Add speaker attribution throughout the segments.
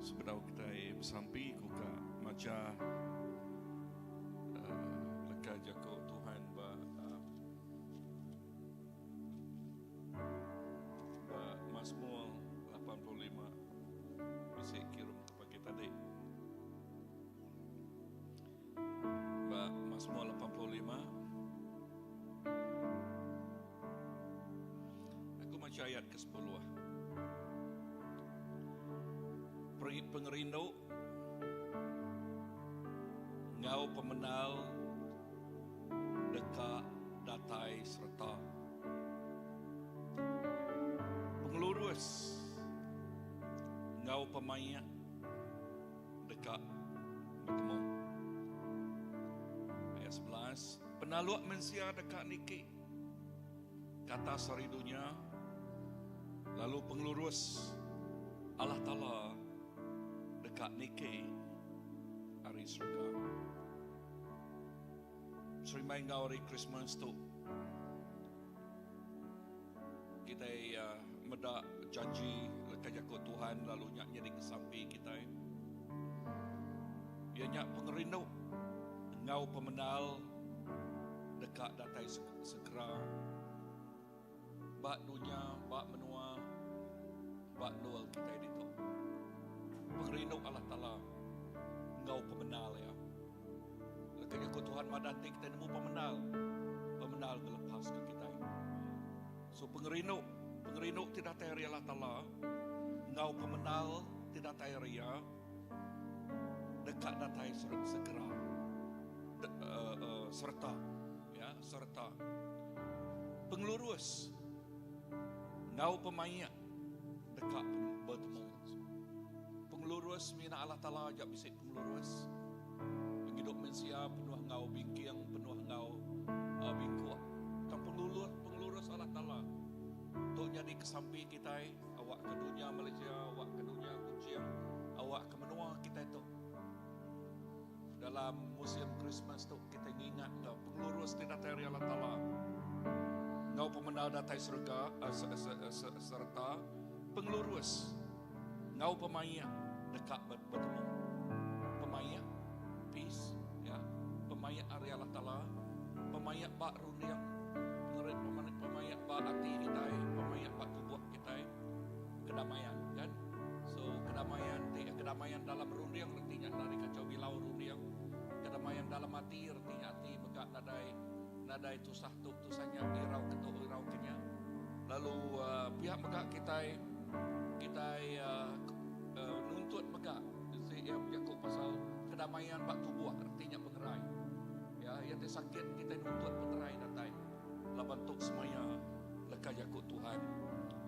Speaker 1: Sebenarnya kita bersampi kuka macam lekat jako Tuhan ba Mazmur 85 bisa kirim kepada kita dek. Ba Mazmur 85 aku macam ayat ke-10 lah. Pengerindu ngau pemenal dekat datai serta pengelurus ngau pemayak dekat bertemu. Ayat 11, penaluak mensia dekat niki kata saridunya, lalu pengelurus Allah Ta'ala dekat niki hari surga. Serimai ngau hari Christmas tu kita medak janji lekat jako Tuhan lalu nyak jadi kesampi kita. Ia nyak pengerindu ngau pemenal dekat datai segera. Bak dunia, bak menua, bak luar kita itu. Pengerindu Allah Ta'ala ngau pemenal ya. Lekat jako Tuhan madati kita nemu pemenal melepas ke kita. So pengerindu tidak tayari Allah Ta'ala ngau pemenal tidak tayari ya dekat datai segera serta pengelurus ngau pemayak dekat bertemu. Pengelurus mina Allah Ta'ala ajak bisik pengelurus hidup manusia penuh ngau bingking, penuh ngau bingkuak. Kan pengelurus Allah Ta'ala untuk jadi kesampi kita, awak ke dunia Malaysia, awak ke dunia Kuching, awak ke menua kita itu. Dalam musim Christmas tu kita ingat pengelurus tidak tayari Allah Ta'ala ngau pemenal datai surga serta pengelurus ngau pemayak dekat bertemu. Pemayak peace ya, pemayak area Allah Ta'ala, pemayak bak rundiang, pemayak bak hati kita, pemayak bak tubuh kita, kedamaian kan. So kedamaian dalam rundiang artinya dari kacau bilau rundiang. Kedamaian dalam hati artinya hati megak nadai tusahnya irau kenya. Lalu pihak megak kita nuntut megak ia berjakut pasal kedamaian bak tubuh artinya pengerai ya, yang sakit kita nuntut pengerai datai la bentuk semuanya lekat jakut Tuhan.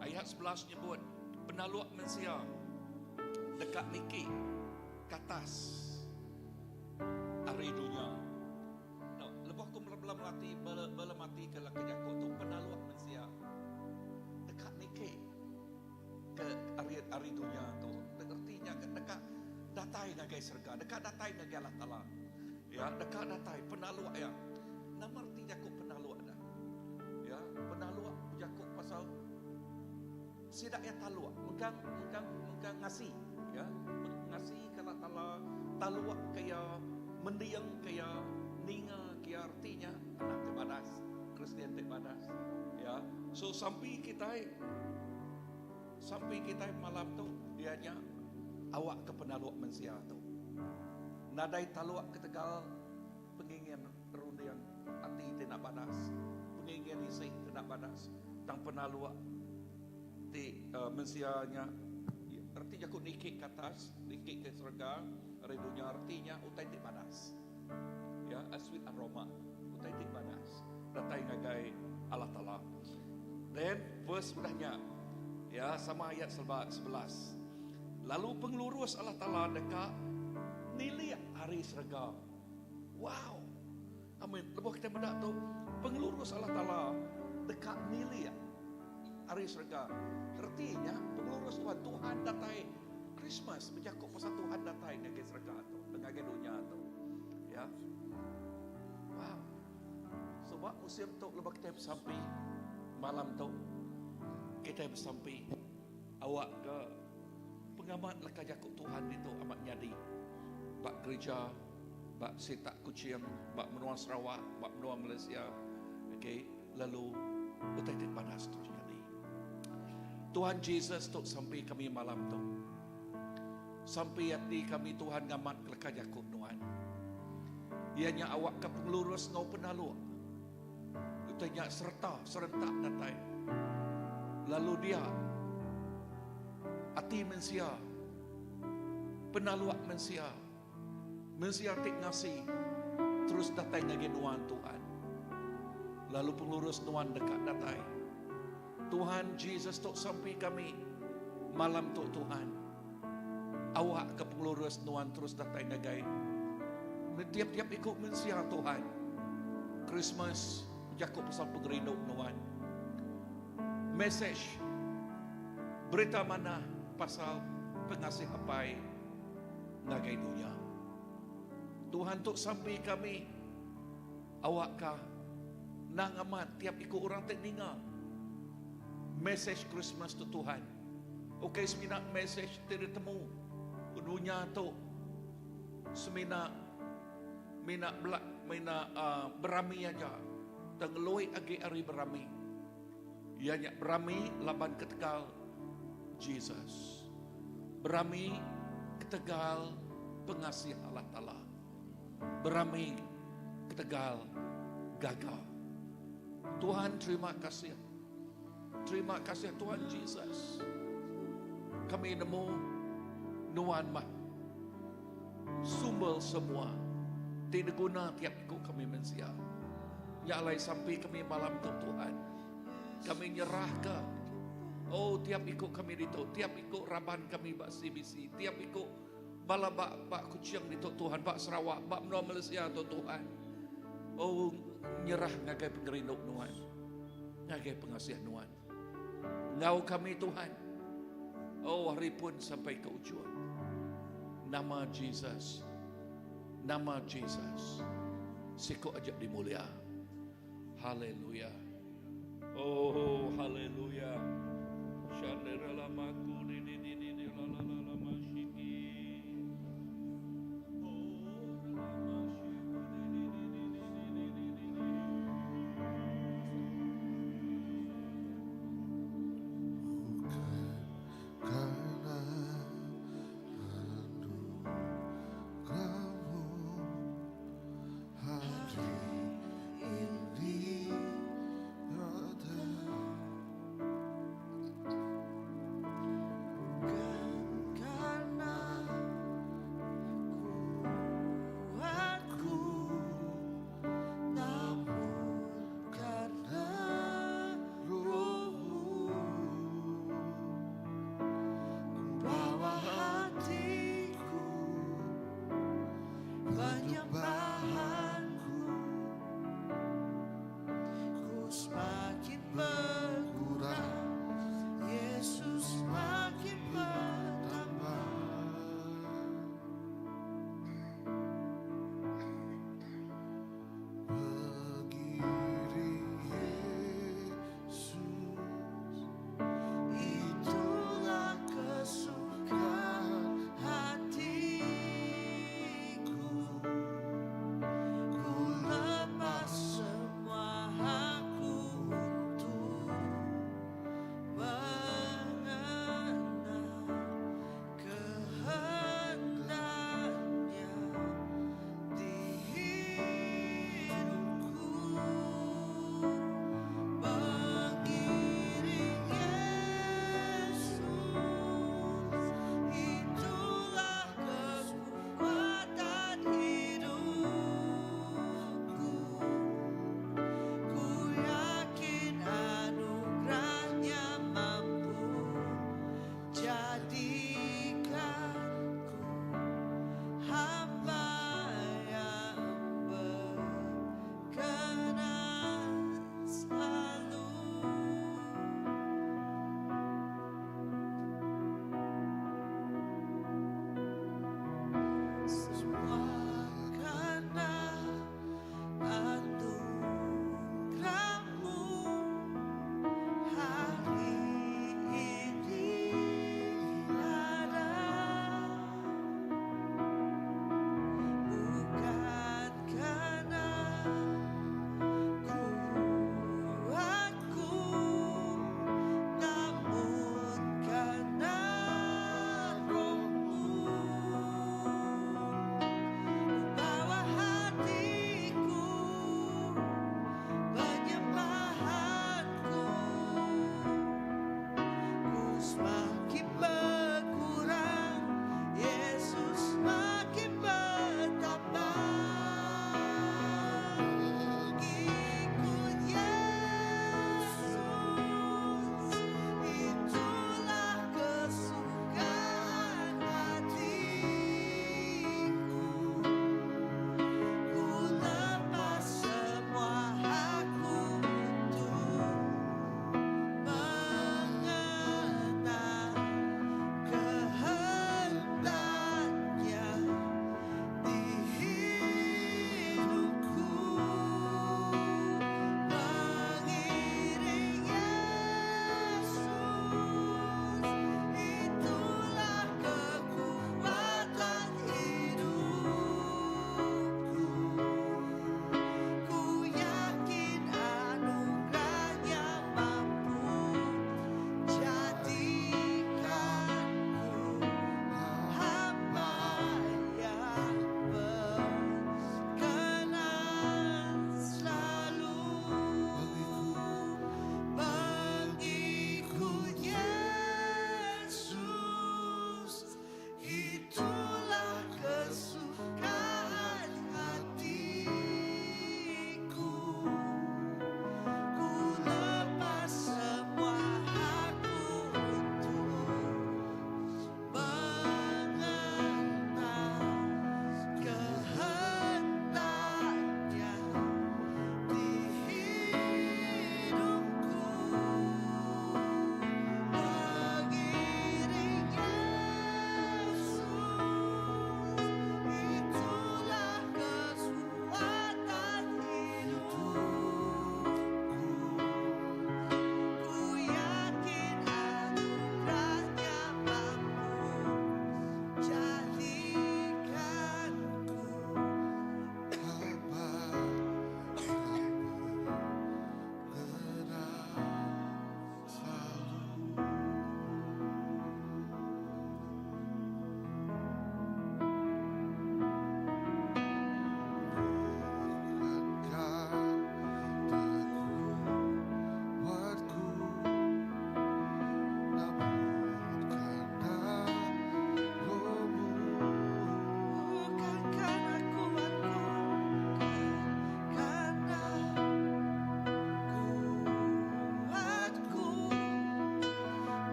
Speaker 1: Ayat 11 nyebut penaluak manusia dekat niki katas hari dunia. No, lepas aku belum mati ke lekat jakut tu penaluak manusia dekat niki ke hari dunia tu artinya dekat datai nagai serga, dekat datai nagai Allah Ta'ala ya, dekat datai penaluak ya. Nama arti jakut penaluak dah ya, penaluak jakut pasal sidak ya taluak mengkang ngasih ya, ngasih ke Allah Ta'ala. Taluak kaya mendiang kaya ninga kaya artinya anak tebadas, Kristian tebadas ya. So sampai kita malam tu dianya awak ke penaluak manusia tu. Nadai taluak ke Tegal pengingin rundian hati tidak badas, pengingin isi tidak badas. Tang penaluak di manusianya artinya ku nikik ke atas, nikik ke surga, redunya artinya utai tidak badas. Ya, a sweet aroma, utai tidak badas. Datai ngagai Allah Ta'ala. Then verse sebelahnya ya sama ayat 11. Lalu pengelurus Allah Ta'ala dekat nilai hari serga. Wow. Amin. Lepas kita mendak tu pengelurus Allah Ta'ala dekat nilai hari serga. Artinya pengelurus Tuhan datai Christmas berjakut pasal Tuhan datai ngagai serga tu, ngagai dunia tu. Ya. Wow. Sebab musim tu lepas kita bersampai malam tu kita bersampai awak ke ngamat lekajak Tuhan itu amat nyadi. Bak gereja, bak setak kucing, bak menua Sarawak, bak menua Malaysia. Okay, lalu utai panas tu jadi. Tuhan Yesus tu sampai kami malam tu. Sampai hati kami Tuhan ngamat lekajak Tuhan. Ianya awak ke pengelurus ngau penalu. Utanya serta serentak natai. Lalu dia hati mensia, penaluak mensia tik ngasih, terus datai ngagi nuan Tuhan. Lalu pengurus nuan dekat datai. Tuhan Yesus tok sampai kami malam tok Tuhan. Awak ke pengurus nuan terus datai ngagai. Tiap-tiap ikut mensia Tuhan. Christmas Jakob pasal pengerinduk nuan. Message berita mana pasal pengasih apai ngagai dunia. Tuhan tuk sampai kami awak kah nang amat tiap ikut orang tak dengar message Christmas tu Tuhan. Okay, semina message tidak temu dunia tu semina berami aja tengeloi agi ari berami. Ianya berami laban ketegal Jesus. Berami ketegal pengasih Allah Ta'ala. Berami ketegal gagal. Tuhan terima kasih. Terima kasih Tuhan Jesus. Kami nemu nuan mah. Sumber semua. Tidak guna tiap ikut kami mensia. Nyalai sampai kami malam tu Tuhan. Kami nyerah ke. Oh, tiap ikut kami itu, tiap ikut raban kami bak CBC, tiap ikut bala bak kucing itu Tuhan, bak Sarawak, bak menua Malaysia tu Tuhan. Oh, nyerah ngagai pengerinduk nuan, ngagai pengasihan nuan. Ngau kami Tuhan. Oh, hari pun sampai ke ujung. Nama Jesus, sikut ajak dimulia. Haleluya. Oh, haleluya. Shandera lamaku di la la la la mashiki. Oh, la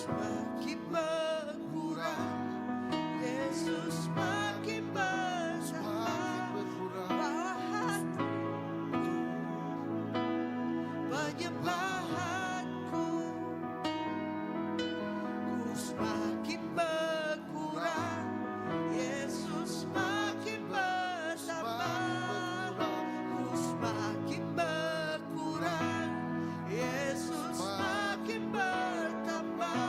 Speaker 2: makin berkurang, Yesus makin bertambah. Bahanku, penyembahanku, ku semakin berkurang, Yesus makin bertambah. Ku semakin berkurang, Yesus makin bertambah.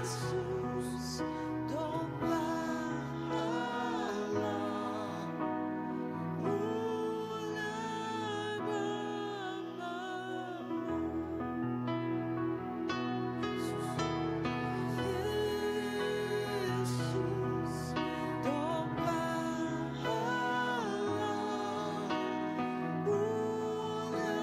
Speaker 2: Yesus, domba Allah, mulia namamu. Yesus, domba Allah, mulia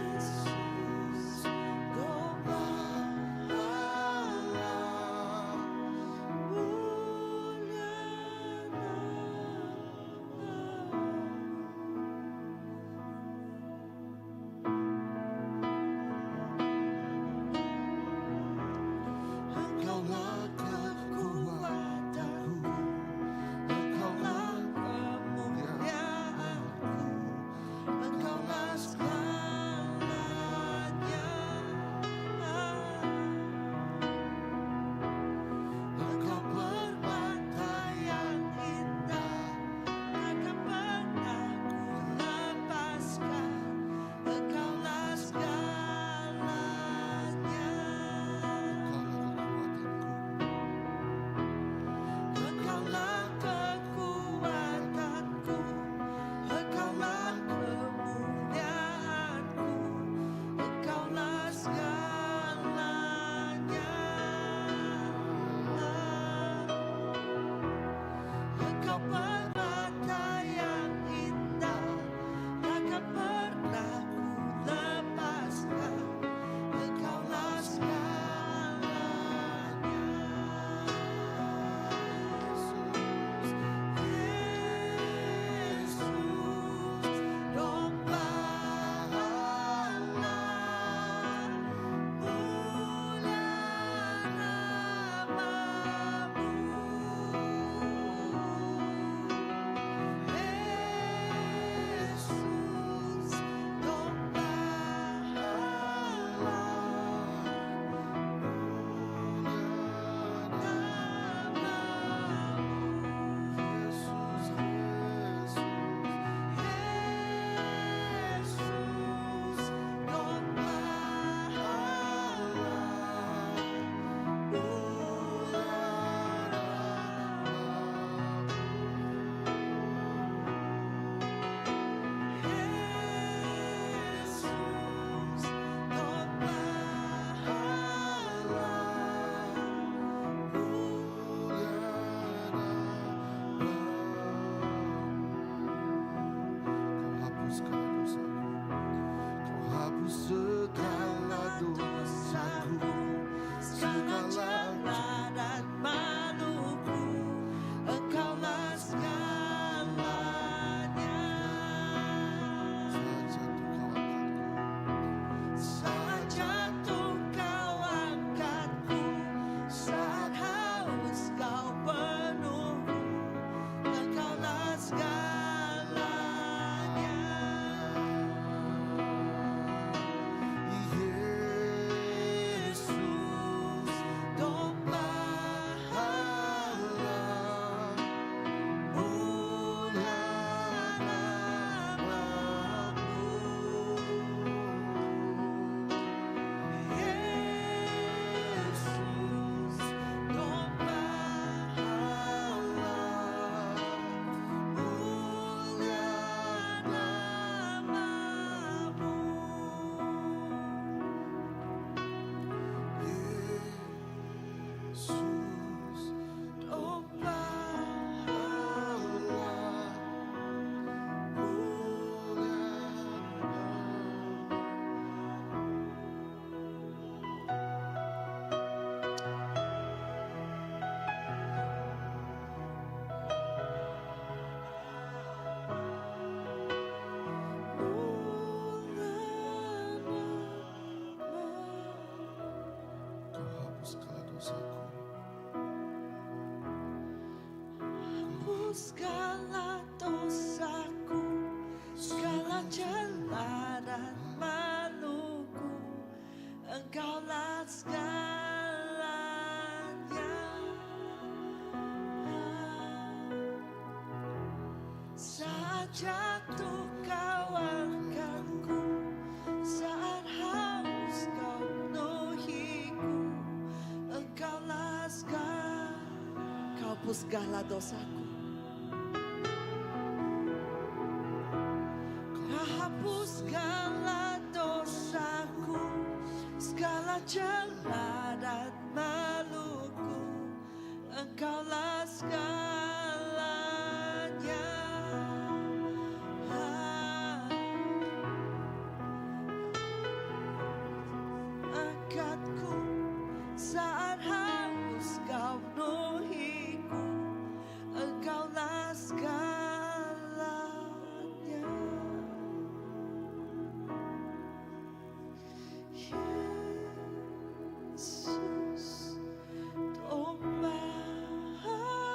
Speaker 2: Yesus, domba Allah, mulia Engkaulah kekuatanku, Engkaulah kemuliaanku, Engkaulah segalanya. Engkau permata yang indah, takkan pernah ku lepaskan. Engkaulah segalanya. Engkaulah kekuatanku, Engkaulah kemuliaanku, Engkaulah segalanya. Engkau permata yang indah, takkan pernah ku lepaskan. Engkaulah segalanya. Yesus, domba Allah, mulia namamu. Yesus, domba segala dosaku, segala celah dan maluku, Engkaulah segalanya. Saat jatuh kau angkatku, saat haus kau penuhku, Engkaulah segalanya. Yesus, domba Allah, mulia namamu. Yesus, domba Allah, mulia namamu. Yesus, domba Allah, hapus segala dosaku, segala celah dan maluku, Engkaulah segalanya. Saat jatuh kawalkanku. Saat haus kau penuhiku. Engkaulah segala, kau hapus segala dosaku. Kau hapus segala dosaku, segala celah dan maluku. Engkaulah segalanya. Angkatku saat haus kau penuhiku. Engkaulah segalanya. Yesus, domba Allah,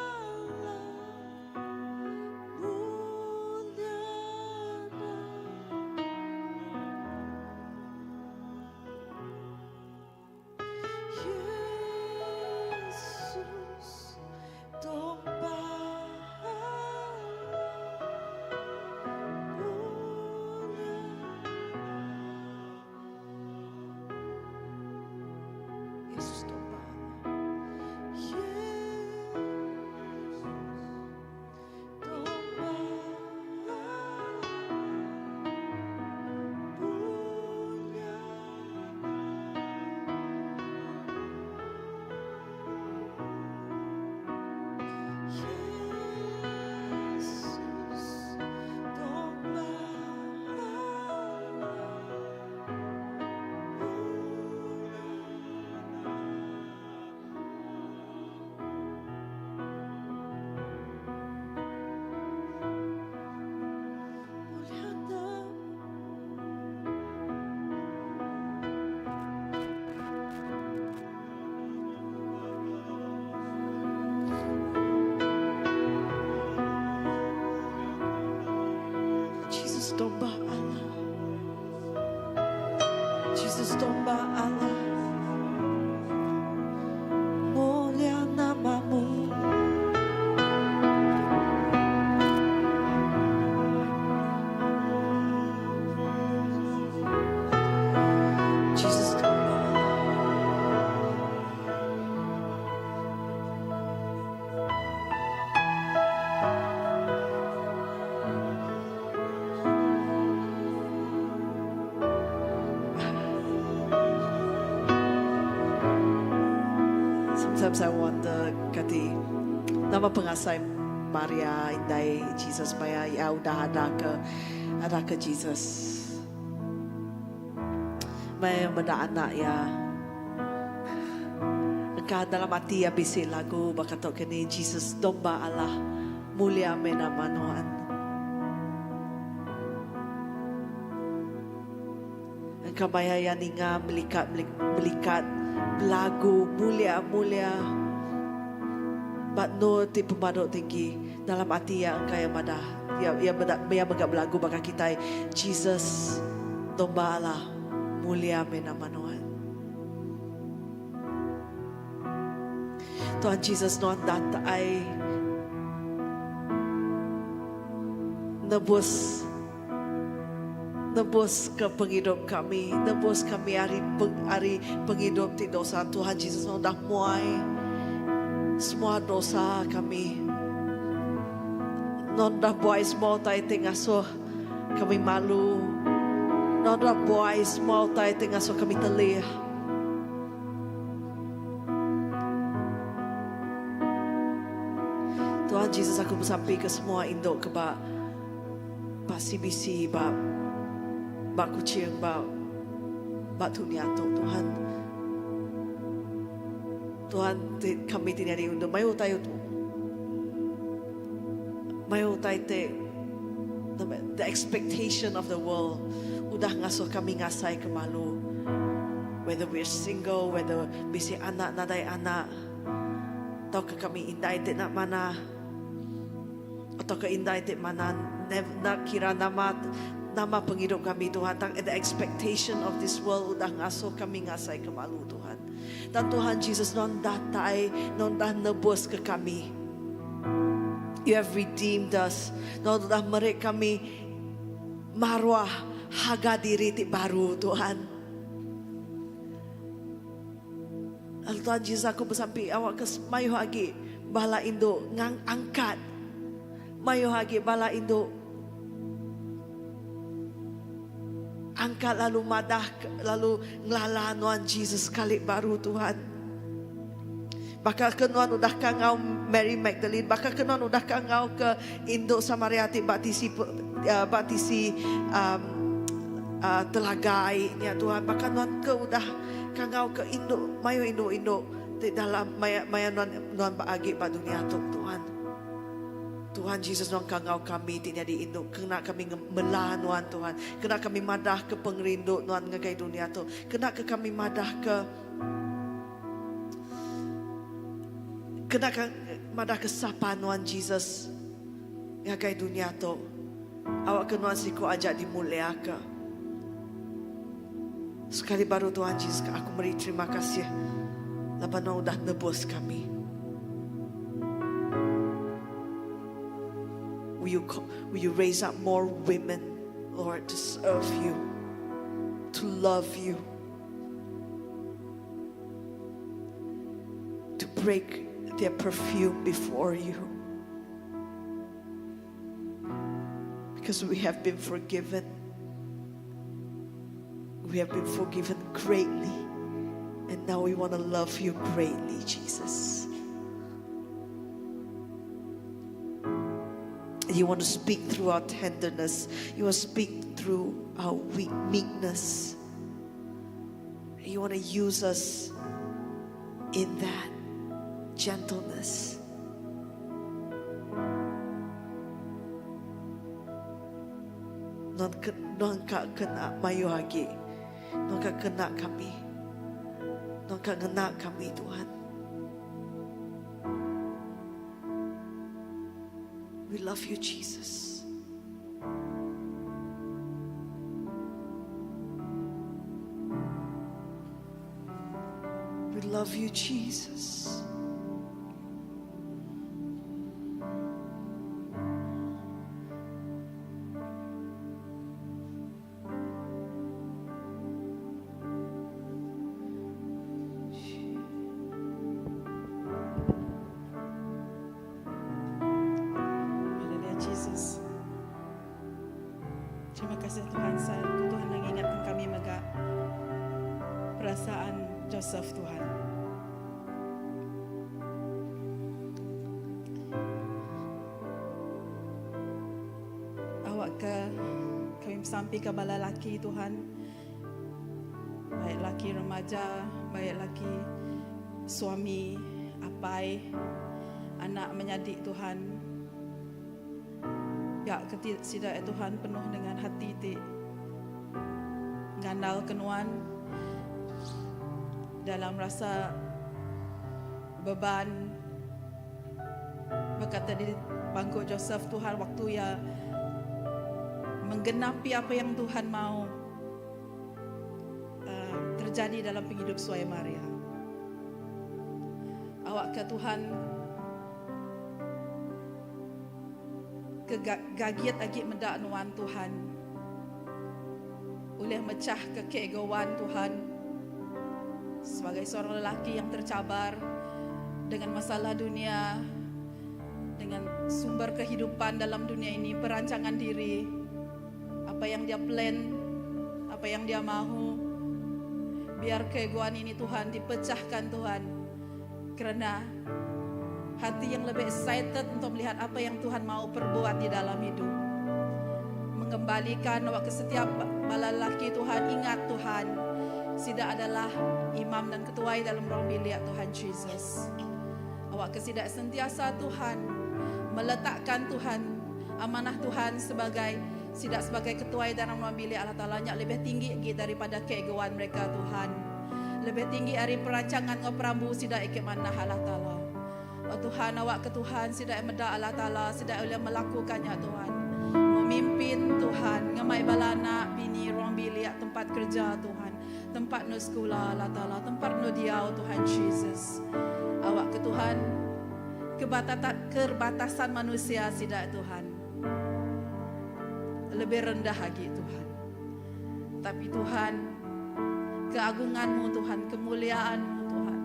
Speaker 2: Yesus, domba Yesus, domba Jesus, domba Allah. Jesus, domba Allah. Mulia namamu. Jesus, domba Sometimes I wonder, kati nama pengasai Maria indai Jesus Maya ya udah ada ke Jesus. Maya meda anak ya. Engkau dalam hati ya bisi lagu bakatok kini Jesus domba Allah mulia mena manuan. Engkau maya ya ninga melikat lagu mulia batno ti pemadok tinggi dalam hati ya engkau yang madah ya megap lagu baka kita Jesus domba Allah mulia mena manuan. Tuhan Jesus non data ai nebus ke penghidup kami, nebus kami hari penghidup ti dosa. Tuhan Yesus dah muai semua dosa kami. Non dah buai semua tai tengasuh kami malu. Non dah buai semua tai tengasuh kami telih. Tuhan Yesus aku bersampai ke semua induk ke bak CBC bak kucing bak tuniato Tuhan kami tidak diundur mayu tayo the expectation of the world udah ngasuh kami ngasai ke malu, whether we're single, whether bisi anak nadai anak atau ke kami indai te nak mana atau ke indai te mana nak kira nama penghidup kami Tuhan, the expectation of this world udah ngasuh kami ngasai ke malu Tuhan. Dan Tuhan Jesus non dah nebus ke kami. You have redeemed us. Non dah merek kami marwah haga diri ti baru Tuhan. Lalu Tuhan Yesus aku bersampi awak ke mayu lagi bala Indo ngang angkat. Mayu lagi bala Indo angkat lalu madah lalu ngelala Tuhan Yesus kali baru Tuhan. Bakal kenuan udah kangau Mary Magdalene, bakal kenuan udah kangau ke Indo Samariati batisi telagai ya Tuhan. Bakal nuan ke udah kangau ke Indo, mayo Indo di dalam maya nuan baagi ba dunia tu Tuhan. Tuhan Yesus nuan kangau kami tinya di Indo, kena kami melah nuan Tuhan, kena kami madah ke pengrindu nuan ngagai dunia tu, kena ke kami madah ke madah kesapa Tuhan Yesus ngagai dunia tu. Awak kenuan siku ajak dimuliakan. Sekali baru Tuhan Yesus aku beri terima kasih. Lapan udah nebus kami. Will you raise up more women, Lord, to serve you, to love you, to break their perfume before you, because we have been forgiven. We have been forgiven greatly, and now we want to love you greatly, Jesus. You want to speak through our tenderness. You want to speak through our meekness. You want to use us in that gentleness. Non ka kena mayu lagi, non ka kena kami, non ka kena kami Tuhan. We love you, Jesus. We love you, Jesus.
Speaker 3: Jesus. Terima kasih Tuhan, Tuhan yang ingatkan kami mega perasaan Joseph Tuhan. Awak kami sampai ke bala laki Tuhan, baik laki remaja, baik laki suami, apai, anak menyadik Tuhan. Ya ketik sida Tuhan penuh dengan hati ti ngandal kenuan dalam rasa beban berkata di bangku Joseph Tuhan waktu ya menggenapi apa yang Tuhan mau terjadi dalam penghidup suai Maria. Awak ke Tuhan kegagiat agi mendak nuan Tuhan oleh mecah kekegowan Tuhan sebagai seorang lelaki yang tercabar dengan masalah dunia, dengan sumber kehidupan dalam dunia ini, perancangan diri, apa yang dia plan, apa yang dia mahu, biar keegoan ini Tuhan dipecahkan Tuhan, kerana hati yang lebih excited untuk melihat apa yang Tuhan mau perbuat di dalam hidup. Mengembalikan awak ke setiap bala lelaki Tuhan, ingat Tuhan, sida adalah imam dan ketua dalam ruang bilik Tuhan Yesus. Awak ke sida sentiasa Tuhan meletakkan Tuhan amanah Tuhan sebagai sida sebagai ketua dalam ruang bilik Allah Ta'ala nya lebih tinggi lagi daripada keegoan mereka Tuhan. Lebih tinggi dari perancangan ngoprambu sida ikut manah Allah Ta'ala. Oh Tuhan, awak ke Tuhan sidak meda Allah Ta'ala, sidak boleh melakukannya Tuhan. Memimpin Tuhan, ngamai balana bini ruang bilik tempat kerja Tuhan, tempat no sekolah Allah Ta'ala, tempat no diau Tuhan Yesus. Awak ke Tuhan, kerbatasan manusia sidak Tuhan. lebih rendah lagi Tuhan. Tapi Tuhan, keagungan-Mu Tuhan, kemuliaan-Mu Tuhan,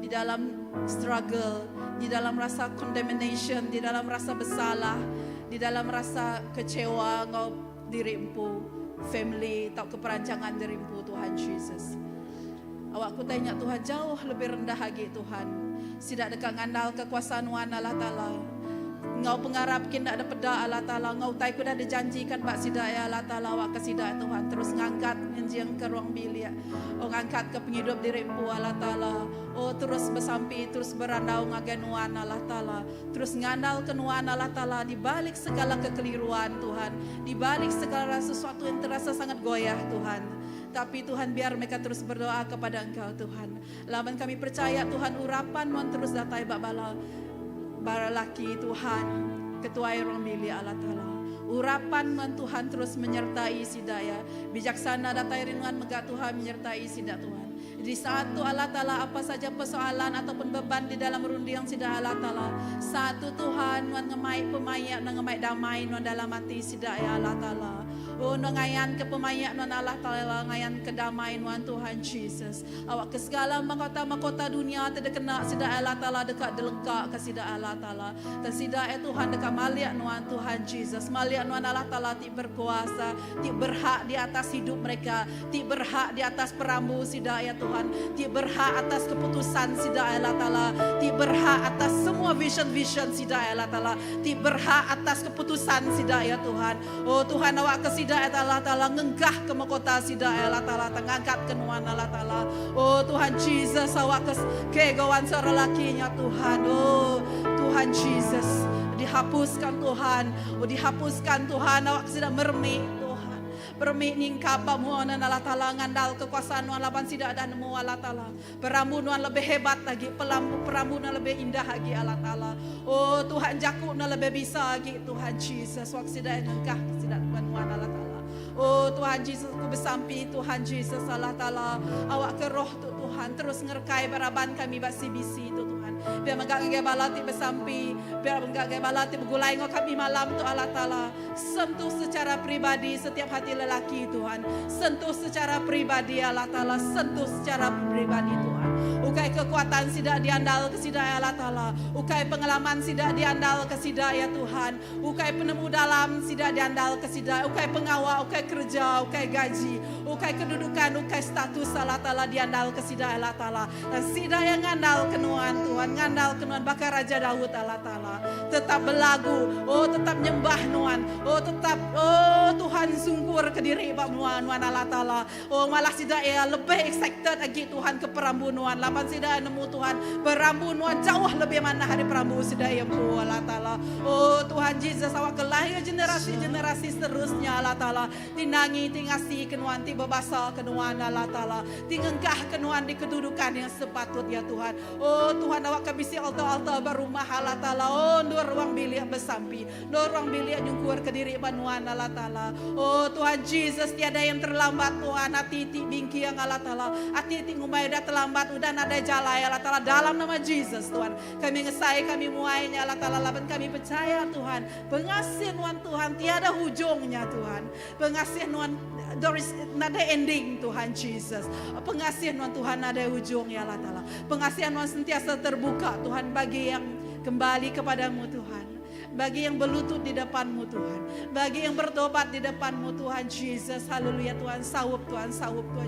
Speaker 3: di dalam struggle, di dalam rasa condemnation, di dalam rasa bersalah, di dalam rasa kecewa Engkau diri-Mu, family, tak keperancangan diri-Mu Tuhan Yesus. Awak ku tanya Tuhan, jauh lebih rendah lagi Tuhan. Sidak dekat ngandal kekuasaan Wan Allah Ta'ala. Ngau pengarap kin ada peda Allah Ta'ala. Ngau tai ku dah dijanjikan bak sidak ya Allah Ta'ala. Awak ke sidak Tuhan. Terus ngangkat ngenjiang ke ruang bilik. Oh ngangkat ke penghidup diri-Mu Allah Ta'ala. Oh terus bersampi, terus berandau ngagen Wan Allah Ta'ala. Terus ngandal ke Wan Allah Ta'ala. Di balik segala kekeliruan Tuhan. Di balik segala sesuatu yang terasa sangat goyah Tuhan. Tapi Tuhan biar mereka terus berdoa kepada Engkau Tuhan. Laban kami percaya Tuhan urapan Tuhan terus datai bak bala baralaki Tuhan. Ketua ruang bilik Allah Ta'ala. Urapan Tuhan terus menyertai sidaya. Bijaksana datai ringan megak Tuhan menyertai sidak Tuhan. Di saat tu Allah Ta'ala apa saja persoalan ataupun beban di dalam rundi yang sidak Allah Ta'ala. Satu Tuhan ngemai pemayak, ngemai damai dalam hati sidak ya Allah Ta'ala. Oh, ngayan ke pemayak Allah Ta'ala, ngayan ke damai Tuhan Jesus. Awak ke segala mahkota dunia tidak kena sidak Allah Ta'ala dekat delengkak ke sidak Allah Ta'ala. Dan sidak Tuhan dekat maliak Tuhan Jesus. Maliak Allah Ta'ala ti berkuasa, ti berhak di atas hidup mereka, ti berhak di atas perambu sidak ya Tuhan, ti berhak atas keputusan sidak Allah Ta'ala, ti berhak atas semua vision sidak Allah Ta'ala, ti berhak atas keputusan sidak ya Tuhan. Oh Tuhan awak ke sidak Allah Ta'ala ngengkah ke mahkota sidak Allah Ta'ala, tengangkat ke nuan Allah Ta'ala. Oh Tuhan Jesus awak ke gawan suara lakinya Tuhan. Oh Tuhan Jesus dihapuskan Tuhan. Oh dihapuskan Tuhan awak sidak mermik Tuhan. Permik ningkap muanan Allah Ta'ala ngandal kekuasaan nuan laban sidak dan mu Allah Ta'ala. Perambu nuan lebih hebat lagi, perambu nuan lebih indah lagi Allah Ta'ala. Oh Tuhan jaku nuan lebih bisa lagi Tuhan Jesus. Wak sidak ngengkah sidak nuan Allah Ta'ala. Oh Tuhan Yesus ku bersampi Tuhan Yesus Allah Ta'ala. Awak ke roh tu Tuhan terus ngerkai baraban kami bak CBC tu Tuhan. Biar menggak gaya balati bersampi, biar menggak gaya balati bergulai ngok kami malam tu Allah Ta'ala. Sentuh secara pribadi setiap hati lelaki Tuhan. Sentuh secara pribadi Allah Ta'ala. Sentuh secara pribadi Tuhan. Ukai kekuatan sidak diandal ke sidak ya Allah Ta'ala. Ukai pengalaman sidak diandal ke sidak ya Tuhan. Ukai penemu dalam sidak diandal ke sidak. Ukai pengawal, ukai kerja, ukai gaji, ukai kedudukan, ukai status Allah Ta'ala diandal ke sidak Allah Ta'ala. Dan sidak yang ngandal kenuan Tuhan, ngandal kenuan bakar Raja Daud Allah Ta'ala. Tetap berlagu, oh tetap nyembah nuan, oh tetap, oh Tuhan sungkur ke diri bak nuan Allah Ta'ala. Oh malah sidak ya lebih excited lagi Tuhan ke perambu nuan. Lapan sidak nemu Tuhan perambu nuan jauh lebih mana hari perambu sidak yang bu Allah Ta'ala. Oh Tuhan Jesus awak kelahir generasi seterusnya Allah Ta'ala. Tinangi, tingasi kenuan, tiba basal kenuan Allah Ta'ala. Tingengkah kenuan di kedudukan yang sepatut ya Tuhan. Oh Tuhan awak kabisi altar berumah Allah Ta'ala. Oh nur ruang bilik bersampi, nur ruang bilik nyungkur ke diri banuan Allah Ta'ala. Oh Tuhan Jesus tiada yang terlambat Tuhan. Hati-hati bingki yang Allah Ta'ala. Hati-hati ngumai dah terlambat udah nada jalai Allah Ta'ala dalam nama Jesus Tuhan. Kami ngesai, kami muainya Allah Ta'ala. Laban kami percaya Tuhan. Pengasih Tuhan tiada hujungnya Tuhan. Pengasih there is nada ending Tuhan Jesus. Pengasihan Tuhan ada ujung ya Allah Ta'ala. Pengasihan sentiasa terbuka Tuhan bagi yang kembali kepadamu Tuhan. Bagi yang berlutut di depanmu Tuhan. Bagi yang bertobat di depanmu Tuhan Jesus. Haleluya Tuhan. Sawup Tuhan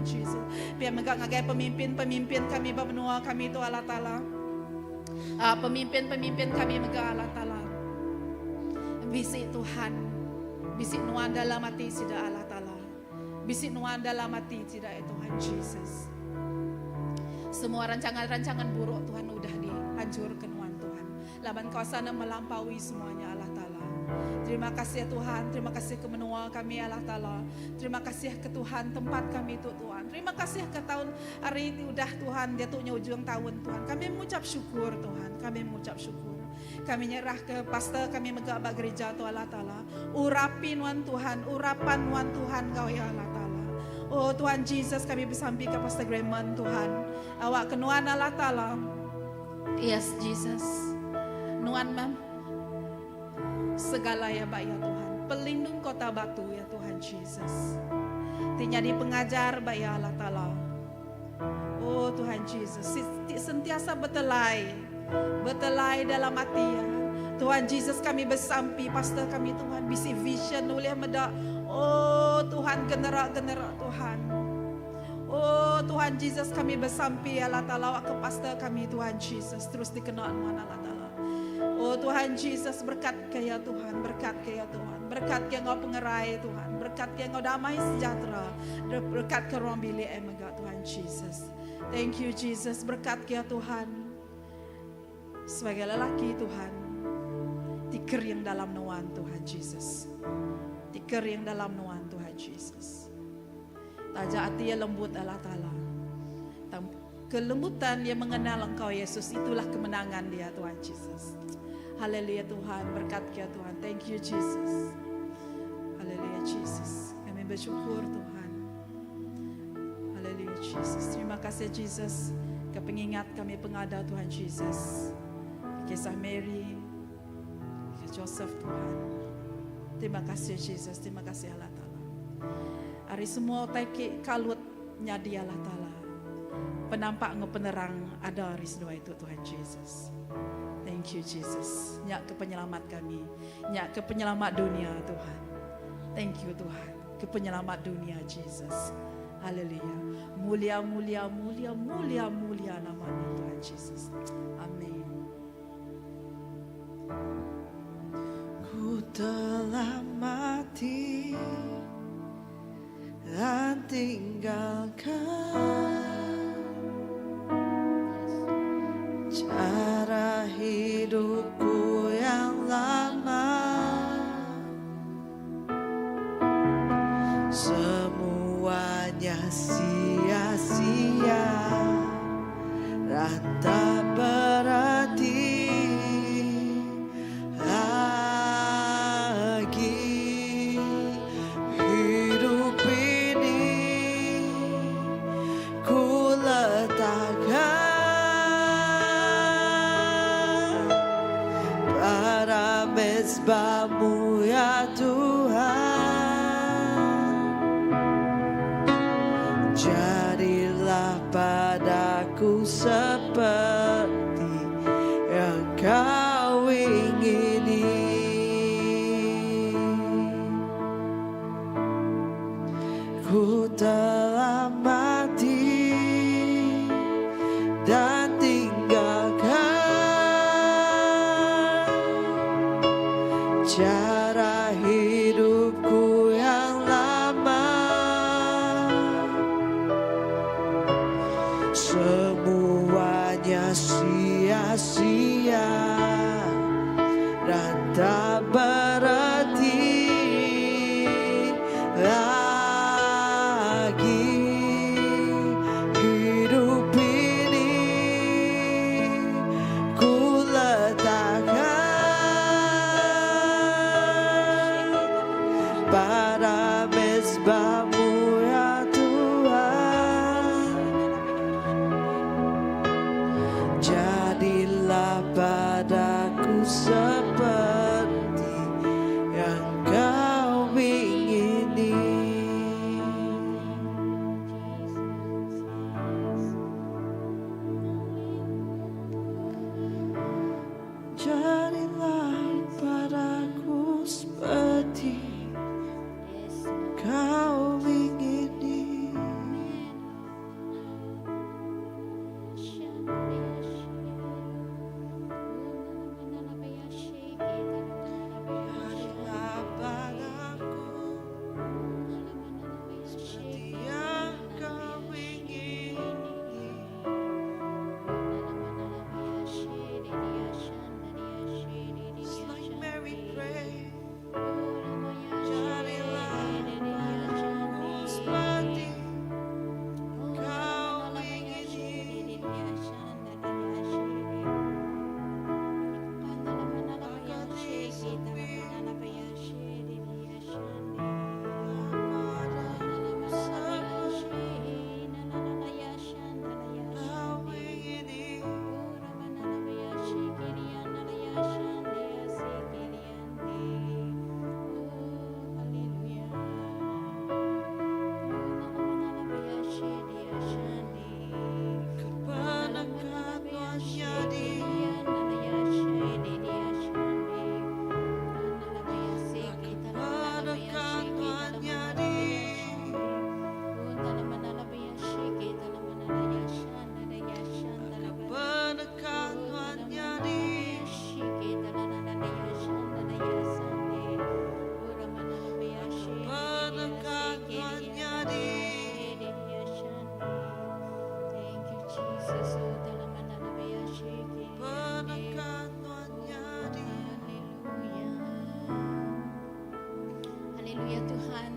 Speaker 3: Jesus. Biar mengagai pemimpin kami benua kami itu Allah Ta'ala. Pemimpin kami megah Allah Ta'ala. Bisik Tuhan. Bisik nuan dalam hati sidak Allah Ta'ala. Bisik nuan dalam hati sidak Tuhan Jesus. Semua rancangan-rancangan buruk Tuhan udah dihancurkan Tuhan. Laban kuasa melampaui semuanya Allah Ta'ala. Terima kasih ya Tuhan. Terima kasih ke menua kami Allah Ta'ala. Terima kasih ke Tuhan tempat kami itu Tuhan. Terima kasih ke tahun hari ini udah Tuhan. Dia tuhnya ujung tahun Tuhan. Kami mengucap syukur Tuhan. Kami mengucap syukur. Kami nyerah ke pastor kami megak bak gereja tu Allah Ta'ala. Urapin Tuhan. Urapan Tuhan kau ya Allah Ta'ala. Oh Tuhan Jesus kami bersampi ke Pastor Grayman Tuhan. Awak kenuan Allah Ta'ala. Yes Jesus. Nuan mam segala ya Pak ya Tuhan. pelindung kota batu ya Tuhan Yesus. Jadi pengajar ya Allah Ta'ala. Oh Tuhan Yesus, sentiasa betelai dalam hati ya. Tuhan Yesus, kami bersampi pastor kami Tuhan, bisi vision boleh medak. Oh Tuhan, generak Tuhan. Oh Tuhan Yesus, kami bersampi Allah Ta'ala ke pastor kami Tuhan Yesus, terus dikenal Allah Ta'ala. Oh Tuhan Yesus, berkat ke ya Tuhan, berkat ke ya Tuhan, berkat ke Engkau pengerai Tuhan, berkat ke Engkau damai sejahtera, berkat ke ruang bilik emega Tuhan Yesus. Thank you Jesus, berkat ke ya Tuhan, sebagai lelaki Tuhan, tiker yang dalam nuan Tuhan Yesus, tiker yang dalam nuan Tuhan Yesus. Tajak hati yang lembut Allah Ta'ala, kelembutan yang mengenal Engkau Yesus, itulah kemenangan dia Tuhan Yesus. Haleluya Tuhan, berkat ya Tuhan. Thank you Jesus. Haleluya Jesus. Kami bersyukur Tuhan. Haleluya Jesus. Terima kasih Jesus. Kepengingat kami pengada Tuhan Jesus. Kisah Mary, Joseph Tuhan. Terima kasih Jesus. Terima kasih Allah Ta'ala. Hari semua taiki kalut nyadi Allah Ta'ala. Penampak penerang ada hari semua itu Tuhan Jesus. Thank you Jesus. Nyak ke penyelamat kami. Nyak ke penyelamat dunia Tuhan. Thank you Tuhan. Ke penyelamat dunia Jesus. Haleluya. Mulia nama-Nya Tuhan Jesus. Amin.
Speaker 2: Ku telah mati dan tinggalkan cara hidupku yang lama, semuanya sia-sia dan tak berarti lagi. Hidup ini ku letakkan pada mezbah-Mu ya Tuhan. Jadilah padaku seperti yang Kau ingini. Ku telah mati dan tinggalkan cara hidupku yang lama, semuanya sia-sia dan tak berarti lagi. Hidup ini ku letakkan pada mezbah-Mu ya Tuhan. Jadilah padaku seperti yang Kau ingini. Jadilah padaku seperti
Speaker 4: Haleluya Tuhan.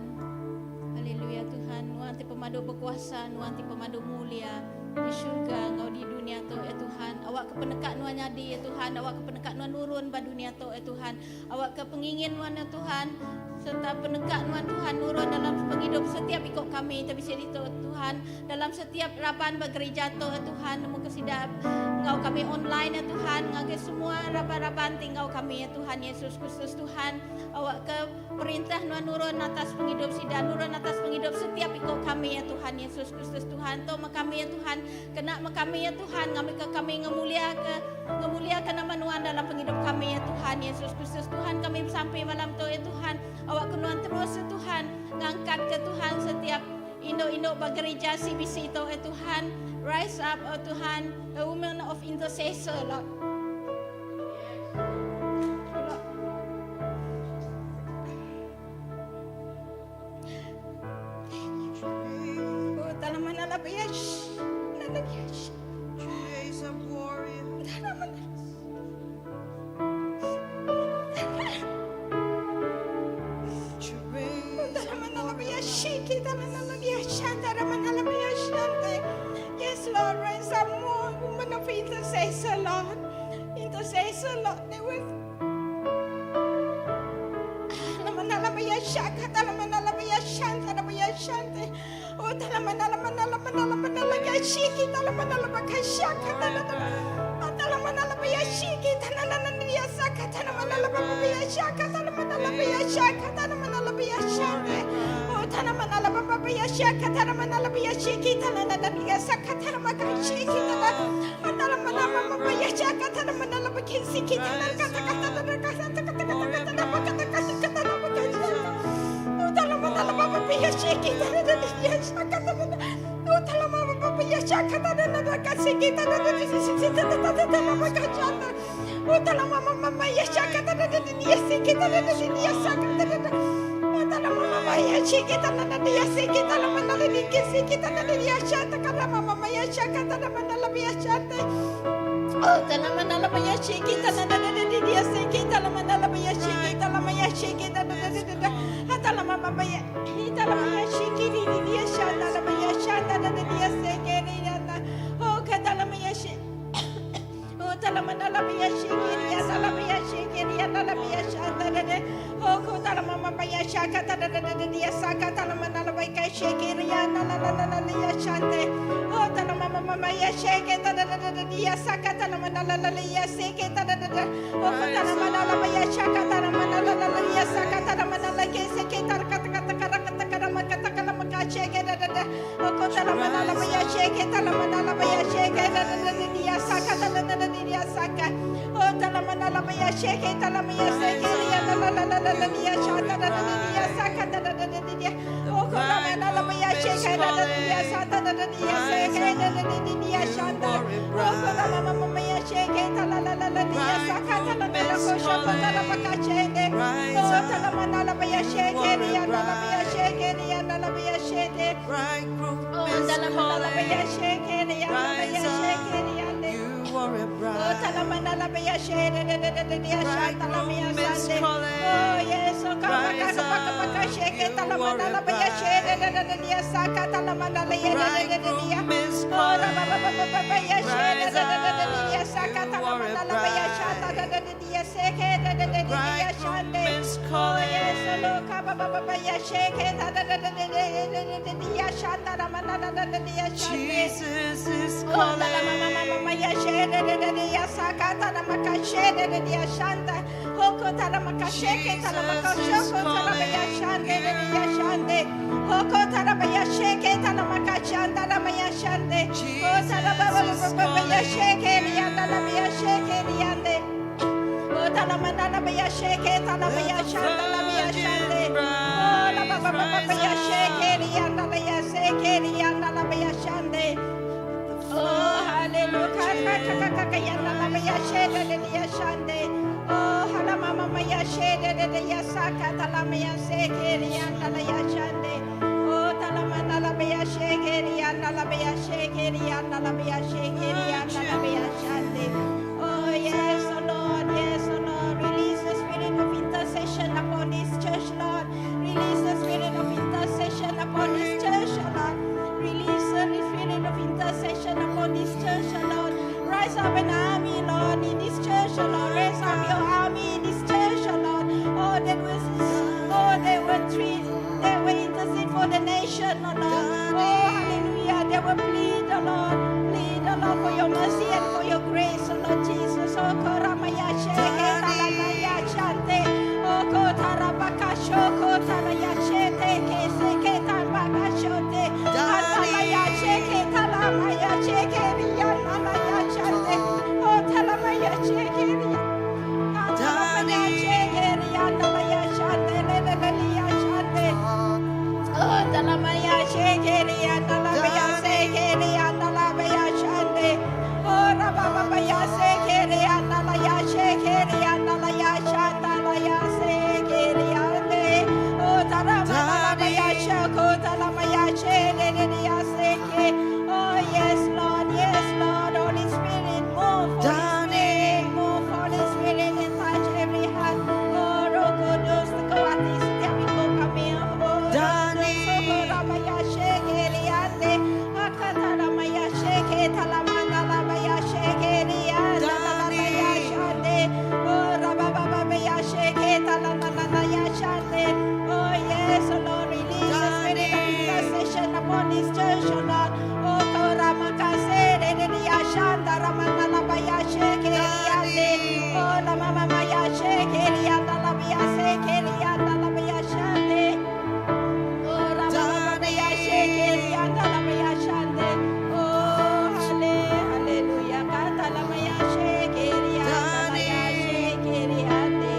Speaker 4: Haleluya Tuhan. Nuanti pemadu berkuasa, nuanti pemadu mulia. Di syurga engkau di dunia tu ya Tuhan. Awak ke penekat nuan nyadi ya Tuhan. Awak ke penekat nuan nurun ba dunia tu ya Tuhan. Awak ke pengingin nuan ya Tuhan. Serta penekat nuan Tuhan nurun dalam penghidup setiap ikut kami. Tapi itu Tuhan. Dalam setiap rapan bergereja tu ya Tuhan. Namun kesidap engkau kami online ya Tuhan. Ngagai semua rapan-rapan tinggal kami ya Tuhan. Yesus Kristus Tuhan. Awak ke perintah nuan nurun atas penghidup sidang. Nurun atas penghidup setiap ikut kami ya Tuhan. Yesus Kristus Tuhan. Toma kami ya Tuhan. Kena kami ya Tuhan. Kami ke kami ngemuliakan nama Tuhan dalam penghidup kami ya Tuhan. Yesus Kristus Tuhan. Kami sampai malam tu ya Tuhan. Awak kenuan terus ya Tuhan. Ngangkat ke Tuhan setiap induk-induk bergereja CBC itu ya Tuhan. Rise up oh Tuhan. A woman of intercessor Lord. Oh dalam mana lah bias.
Speaker 2: Praise a warrior.
Speaker 4: Yes, Lord, raise up more women of intercessor, Lord. Intercessor, Lord, they will. Oh, Jesus is calling. Oh yes, oh Lord, yes, oh Lord. Release the spirit of intercession upon this church, Lord. Release they will intercede for the nation, oh Lord. Oh, hallelujah. They will plead, oh Lord. Plead, oh Lord, for your mercy and for your grace, oh Lord Jesus. Oh, Koramaya Sheke, Talanaya Shante. Oh, Kotarabaka Shoko, Taraya Shete, Keseke, Tabaka Shote. Talamaya Sheke, Talamaya Sheke, Riyanamaya Shante. Oh, Talamaya Sheke, Talamaya Sheke, Riyanamaya Shante, Leleleya Shante. Oh, Talamaya Shekeri and Talamaya Sekeri and Talamaya Shande. Oh, Rababaya Sekeri and Talaya Shekeri and Talaya Shantalaya Sekeri and Oh, Talamaya Shako, Talamaya Shekeri Seke. Oh, yes, Lord, Holy Spirit, move, Holy Spirit, and touch every heart. Oh, Roko, Dios, the Kawatis, Tiapico, Camille. Ramaya Shekeri ande, Akatara Maya Sheke, Talamana Maya Shekeri ande, Talamaya Shande, Oh Rababaya Sheke, Talamana Shande. Oh yes, oh Lord, release the spirit of intercession upon this church, oh Lord. Oh Koramakase, Redia Shanda, Ramana Maya Shekeri ande, Oh Lamama Maya Shekeri ande, Lamaya Shekeri ande, Lamaya Shande. Oh, Ramamamaya Shekeri and Talamaya Shande. Oh, hallelujah. Katalamaya Shekeri and Talamaya Shekeri ande.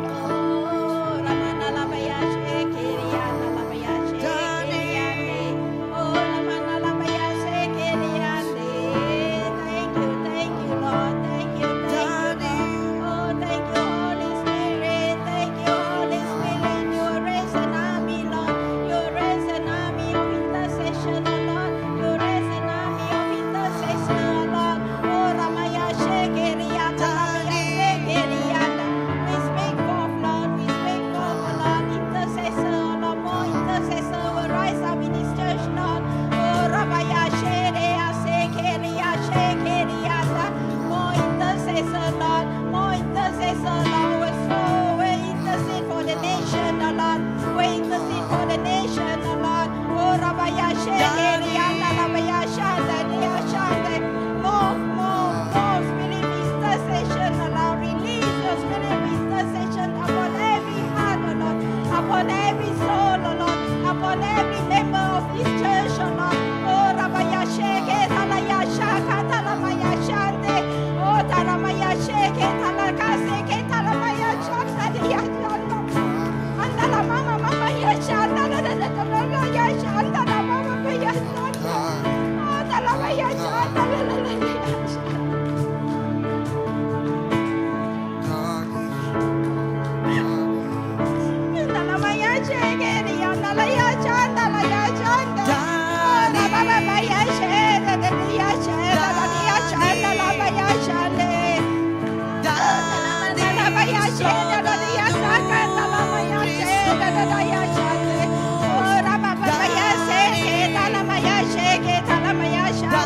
Speaker 4: Oh, Ramanalamaya Shekeri and Talamaya Shekeri ande. Oh, Ramanalamaya Shekeri ande. Thank you, Lord. Thank you, Lord. Oh, thank you, Holy Spirit. Thank you, Holy Spirit. You raise an army, Lord. You raise an army of intercession, oh Lord. You raise an army of intercession, oh Lord. Oh, Ramaya Shekeri and Talamaya Shekeri and we speak forth, Lord. We speak forth, oh Lord. Intercessor, oh Lord. More intercessor will rise up in this church, Lord. Oh, Ramaya Shekeri and more intercessor, Lord. More intercessor, Lord. We intercede for the nation, oh Lord. We intercede for the nation, oh Lord. Oh, Rabaya Shekeri and Rabaya Shande. More spirit of intercession, oh Lord. Release your spirit of intercession upon every heart, oh Lord. Upon every soul, oh Lord. Upon every member of this church, oh Lord. Oh, Rabaya Shekeri, Talaya Shaka, Talamaya Shande. Oh, Talamaya Sheke, Talakaseke, Talamaya Shaka, Andala mama mama ya shanda la la la la la ya shanda la mama mama ya shanda. Oh, tala ya shanda la la la ya shanda. Andala maya shekeri andala ya shanda la ya shanda. Oh, la mama mama ya shanda la ya shanda la ya shanda la ya shanda. La maya shanda la ya shanda la mama ya shanda la ya shanda. Oh, la mama maya shanda la maya shanda la maya shanda.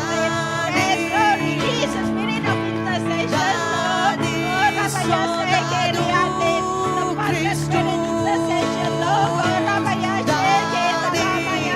Speaker 4: Yes, Lord, release the spirit of intercession, Lord. Oh, la maya shekeri ande. The perfect spirit of intercession, Lord. Oh, la maya shekeri la maya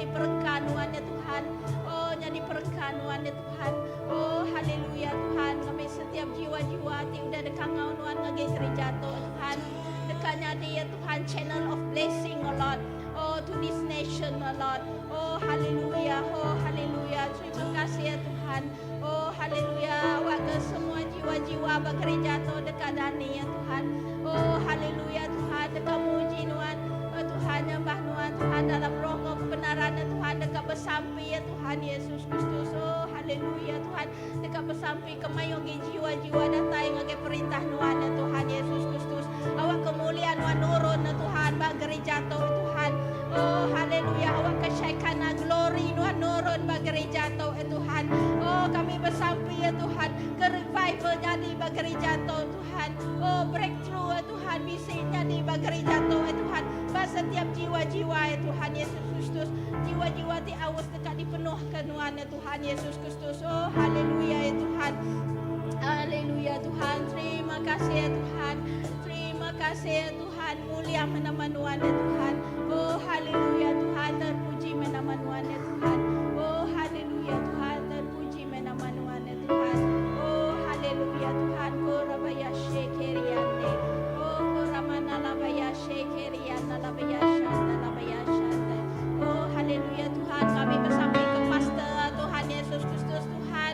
Speaker 4: nyadi perengkanuan ya Tuhan. Oh nyadi perengkanuan ya Tuhan. Oh haleluya Tuhan. Kami setiap jiwa-jiwa hati udah dekat ngaunuan ngage gereja Tuhan. Dekatnya dia Tuhan channel of blessing oh Lord. Oh to this nation oh Lord. Oh haleluya. Oh haleluya. Terima kasih ya Tuhan. Oh haleluya. Awak ke semua jiwa-jiwa begereja dekat dani ya Tuhan. Oh haleluya Tuhan. Dekat muji Tuhan. Oh Tuhan nyembah Tuhan. Tuhan dalam roh kebenaran ya Tuhan. Dekat bersampai ya Tuhan Yesus Kristus. Oh haleluya Tuhan. Dekat bersampai kemayogi jiwa-jiwa datang ngage perintah Tuhan ya Tuhan Yesus Kristus. Awak kemuliaan Tuhan nurun ya Tuhan. Bak gereja Tuhan. Oh haleluya. Awak kesyaikhana glory Tuhan nurun bak gereja ya Tuhan. Oh kami bersampai ya Tuhan. Ke revival jadi bak gereja Tuhan. Oh breakthrough ya Tuhan. Bisanya di bak gereja ya Tuhan. Bak setiap jiwa-jiwa ya Tuhan Yesus Kristus. Jiwa-jiwa di awas dekat dipenuhkan Tuhan ya Tuhan Yesus Kristus. Oh haleluya ya Tuhan. Haleluya Tuhan. Terima kasih ya Tuhan. Terima kasih ya Tuhan. Mulia nama Tuhan ya Tuhan. Oh haleluya Tuhan. Terpuji nama Tuhan ya Tuhan. Oh haleluya Tuhan. Terpuji nama Tuhan ya Tuhan. Oh haleluya Tuhan. Korabaya shekeriande. Oh koramana labaya shekerianda labaya shanda labaya shanda. Oh haleluya Tuhan. Kami bersama ke pastor Tuhan Yesus Kristus Tuhan.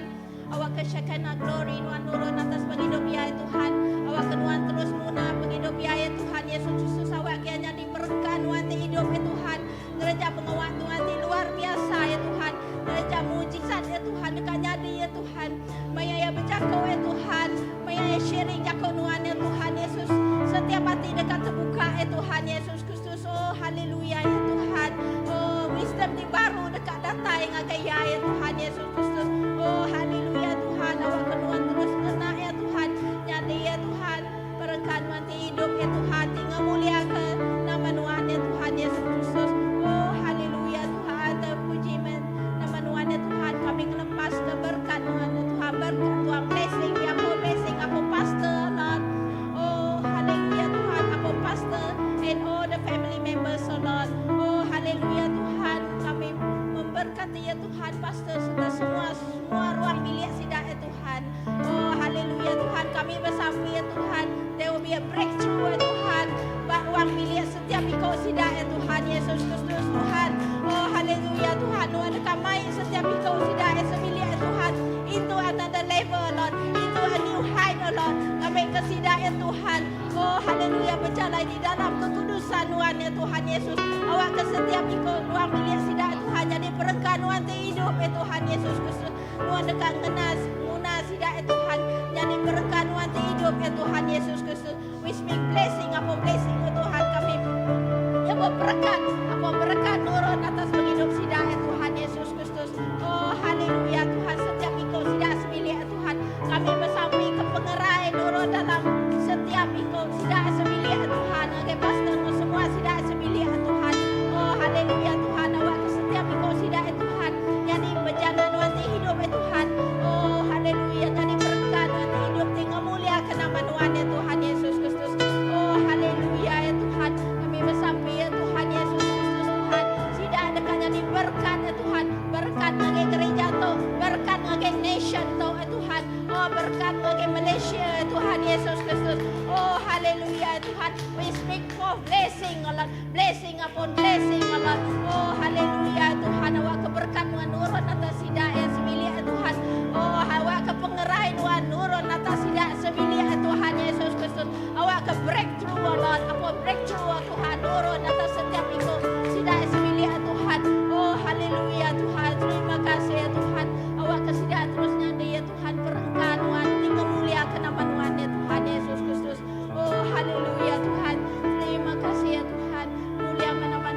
Speaker 4: Awak kesyakana glory Tuhan nurun atas penghidup ya Tuhan. Awak kenuan terus muna penghidup ya Tuhan Yesus Kristus. Awak kianya diperengkan Tuhan di hidup ya Tuhan. Gereja pengawal Tuhan di luar biasa ya Tuhan. Gereja mujizat ya Tuhan. Dekat nyadi ya Tuhan. Maya ya berjakau ya Tuhan. Maya ya sharing jakau Tuhan ya Tuhan Yesus. Setiap hati dekat terbuka ya Tuhan Yesus Kristus. Oh haleluya ya Tuhan. Oh wisdom di baru dekat data yang agaya ya Tuhan Yesus Kristus. Oh haleluya Tuhan. Awak kenuan terus kena ya Tuhan. Nyadi ya Tuhan. Perengkan mati hidup ya Tuhan. Tinggal mulia ke nama Tuhan ya Tuhan Yesus Kristus. Oh haleluya Tuhan. Terpuji nama Tuhan ya Tuhan. Kami ngelepas keberkat Tuhan ya Tuhan. Berkat Tuhan blessing. Blessing aku pastor Lord. Oh haleluya Tuhan. Aku pastor and all the family members oh Lord. Oh haleluya Tuhan. Kami memberkati ya Tuhan pastor serta semua ruang bilik sidang ya Tuhan. Oh haleluya Tuhan. Kami bersama ya Tuhan. There will be a breakthrough ya Tuhan. Ruang bilik setiap ikut sidang ya Tuhan Yesus Kristus Tuhan. Oh haleluya Tuhan. Tuhan dekat main setiap ikut sidang ya sebilik ya Tuhan. Into another level Lord. Into a new height oh Lord. Kami ke sidang ya Tuhan. Oh haleluya berjalan di dalam kekudusan Tuhan ya Tuhan Yesus. Awak ke setiap ikut ruang bilik sidang ya Tuhan. Jadi perengkan Tuhan hidup ya Tuhan Yesus Kristus. Tuhan dekat ngenas muna sidang ya Tuhan. Jadi perengkan Tuhan hidup ya Tuhan Yesus Kristus. We speak blessing apa blessing ya Tuhan kami. Ya berkat nurun atas penghidup sidang ya Tuhan Yesus Kristus. Oh haleluya Tuhan setiap ikut sidang sebilik ya Tuhan. Kami bersama ke pengerai nurun dalam setiap ikut sidang sebilik ya Tuhan. Agai pastor semua sidang sebilik ya Tuhan. Oh haleluya Tuhan. Awak ke setiap ikut sidang ya Tuhan. Jadi berjalan nanti hidup ya Tuhan. Oh haleluya. Jadi berkat nanti hidup tinggal mulia ke nama Tuhan ya Tuhan Yesus Kristus. Oh haleluya ya Tuhan. Kami bersama ya Tuhan Yesus Kristus Tuhan. Sidang dekatnya di berkat ya Tuhan. Berkat ngage gereja tu. Berkat ngage nation tu ya Tuhan. Oh berkat ngage Malaysia ya Tuhan Yesus Kristus. Oh haleluya ya Tuhan. We speak for blessing Allah. Blessing upon blessing Allah. Oh haleluya ya Tuhan. Awak keberkat Tuhan nurun atas sidang ya sebilik ya Tuhan. Oh awak ke pengerai Tuhan nurun atas sidang sebilik ya Tuhan Yesus Kristus. Awak ke breakthrough Allah. Apa breakthrough Tuhan nurun atas setiap ikut sidang sebilik ya Tuhan. Oh haleluya Tuhan. Terima kasih ya Tuhan. Awak ke sidang terusnya ya Tuhan. Perengkan Tuhan. Tinggal mulia ke nama Tuhan ya Tuhan Yesus Kristus. Oh haleluya Tuhan. Terima kasih ya Tuhan. Mulia nama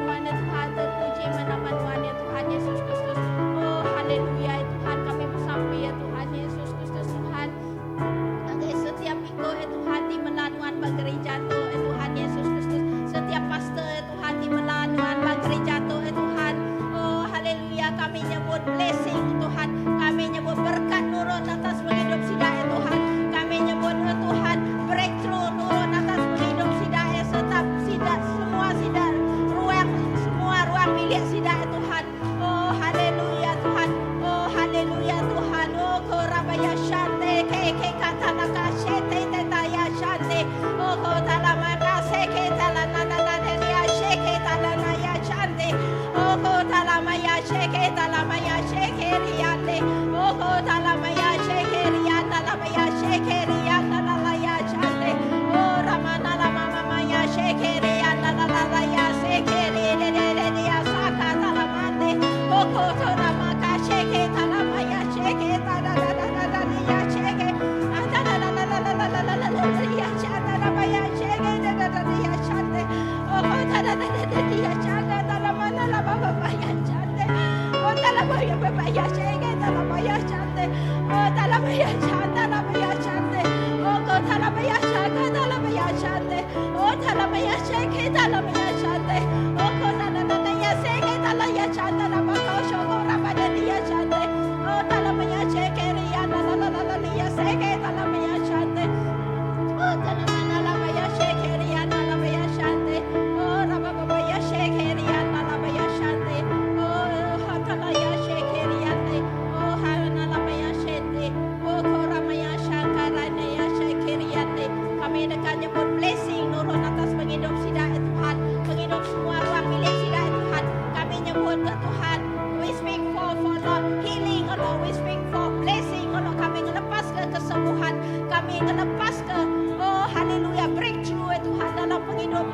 Speaker 4: shekeriande. Oh talamaya shekerianda lamaya shekerianda lalaya shande. Oh ramana lamamaya shekerianda lalaya shekeriande saka talamande. Oh kotoramaka sheketalamaya sheketalalaya sheke. Adalalalalalalalalalaya shadalamaya sheketalalaya shande. Oh kotalalalalalaya shadalamana lamamaya shande. Oh talamaya babaya sheketalamaya shande. Oh talamaya shadalamaya shande. Oh kotalamaya sheketalamaya shande. Oh talamaya sheketalamaya shande. Oh kotalalaya sheketalamaya shande lamaka shokoramadaliya shande. Oh talamaya shekerianda lalalalalaya sheketalamaya shande. Oh talamana lamaya shekerianda lamaya shande. Oh rababaya shekerianda lamaya shande. Oh hatalaya shekeriande. Oh hana lamaya shende. Oh koramaya shankaranaya shekeriande. Kami dekat nyebut blessing nurun atas penghidup sida Tuhan, penghidup semua ruang milik sida Tuhan. Kami nyebut ke Tuhan. We speak for Lord healing, Lord. We speak for blessing, Lord. Kami ngelepas ke kesembuhan, kami ngelepas ke haleluya breakthrough Tuhan dalam penghidup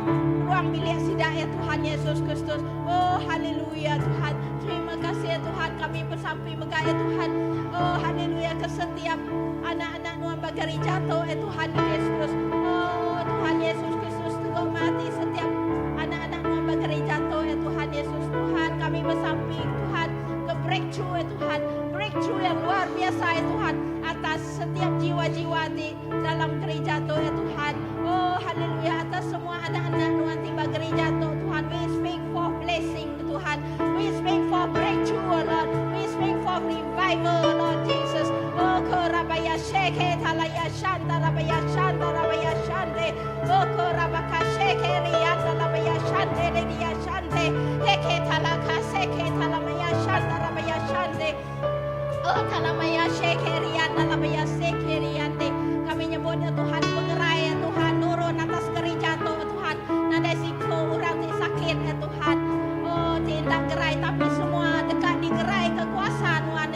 Speaker 4: ruang milik sida Tuhan Yesus Kristus. Oh haleluya Tuhan. Terima kasih Tuhan, kami bersampai megah Tuhan. Oh haleluya ke setiap anak-anak nuan bagari jatuh Tuhan Yesus. Oh Tuhan Yesus Kristus teguh mati setiap anak-anak nuan bagari jatuh Tuhan Yesus. Tuhan kami bersampai Tuhan ke breakthrough Tuhan, breakthrough yang luar biasa Tuhan atas setiap jiwa-jiwa di dalam gereja Tuhan. Oh haleluya atas semua anak-anak nuan tiba gereja Tuhan. We speak for blessing Tuhan. We speak for breakthrough Lord. We speak for revival Lord Jesus. Oh korabaya sheke talaya shanda rabaya shande. Oh korabaka sheke riyanda rabaya shande reya shande. Heke talaka seke talamaya shanda rabaya shande. Oh talamaya sheke riyanda rabaya seke riyande. Kami nyebut Tuhan pengerai Tuhan nurun atas gereja Tuhan. Nada siklo orang sakit Tuhan. Oh tidak gerai tapi semua dekat digerai kekuasaan Tuhan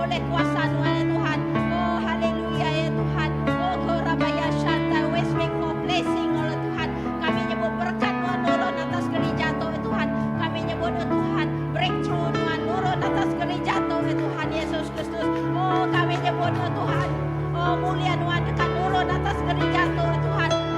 Speaker 4: oleh kuasa Tuhan. Oh haleluya ya Tuhan. Oh korabaya shanta we speak for blessing oleh Tuhan. Kami nyebut berkat nurun atas gereja Tuhan. Kami nyebut Tuhan breakthrough nurun atas gereja Tuhan Yesus Kristus. Oh kami nyebut Tuhan. Oh mulia Tuhan dekat nurun atas gereja Tuhan.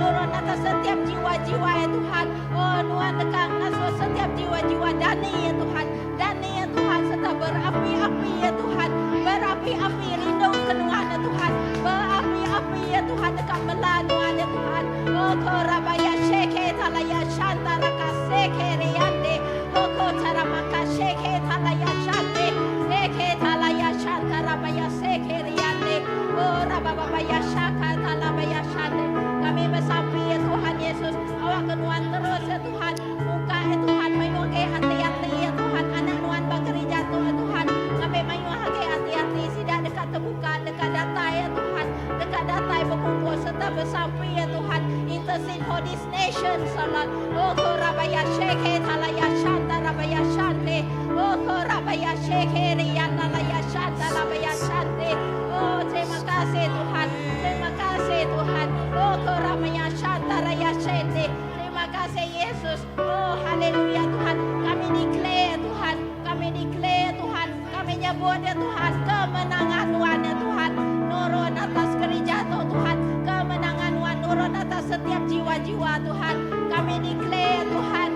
Speaker 4: Nurun atas setiap jiwa-jiwa ya Tuhan. Oh Tuhan dekat ngasuh setiap jiwa-jiwa dani ya Tuhan. Dani ya Tuhan serta berapi-api ya Tuhan. Berapi-api rindu ke Tuhan ya Tuhan. Berapi-api ya Tuhan dekat melanuan ya Tuhan. Oh korabaya sheke talaya shanta raka seke riyande. Oh kotaramaka sheke talaya shante. Eke talaya shanta rabaya seke riyande. Oh rababaya shaka talabaya shante. Kami bersampai ya Tuhan Yesus. Awak kenuan terus ya Tuhan. Buka ya Tuhan. Mayuhake hati-hati ya Tuhan. Anak nuan bergereja Tuhan. Kami mayuhake hati-hati. Tidak dekat terbuka. Dekat data ya Tuhan. Dekat data berkumpul serta bersampai ya Tuhan. Intercede for this nation Lord. Oh korabaya sheke talaya shanta rabaya shante. Oh korabaya sheke riyanda laya shanta rabaya shante. Oh terima kasih Tuhan. Terima kasih Tuhan. Oh korabaya shanta raya shente. Terima kasih Yesus. Oh haleluya Tuhan. Kami declare Tuhan. Kami declare Tuhan. Kami nyebut ya Tuhan kemenangan Tuhan ya Tuhan. Nurun atas gereja Tuhan. Kemenangan Tuhan nurun atas setiap jiwa-jiwa Tuhan. Kami declare Tuhan.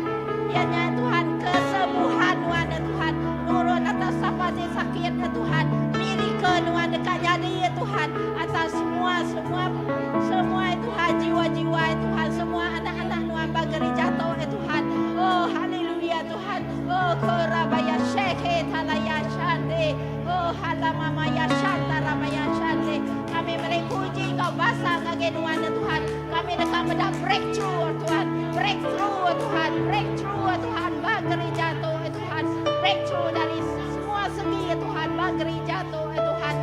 Speaker 4: Biarnya Tuhan kesembuhan Tuhan ya Tuhan. Nurun atas siapa yang sakit ya Tuhan. Miracle Tuhan dekat jadi ya Tuhan. Atas semua Tuhan jiwa-jiwa ya Tuhan. Semua anak-anak Tuhan bergereja ya Tuhan. Oh haleluya Tuhan. Oh korabaya sheke talaya shande. Oh halamamaya shanta rabaya shande. Kami memuji Kau basah kage Tuhan ya Tuhan. Kami dekat mendapat breakthrough Tuhan. Breakthrough Tuhan. Breakthrough Tuhan. Bergereja ya Tuhan. Breakthrough dari semua segi ya Tuhan. Bergereja ya Tuhan.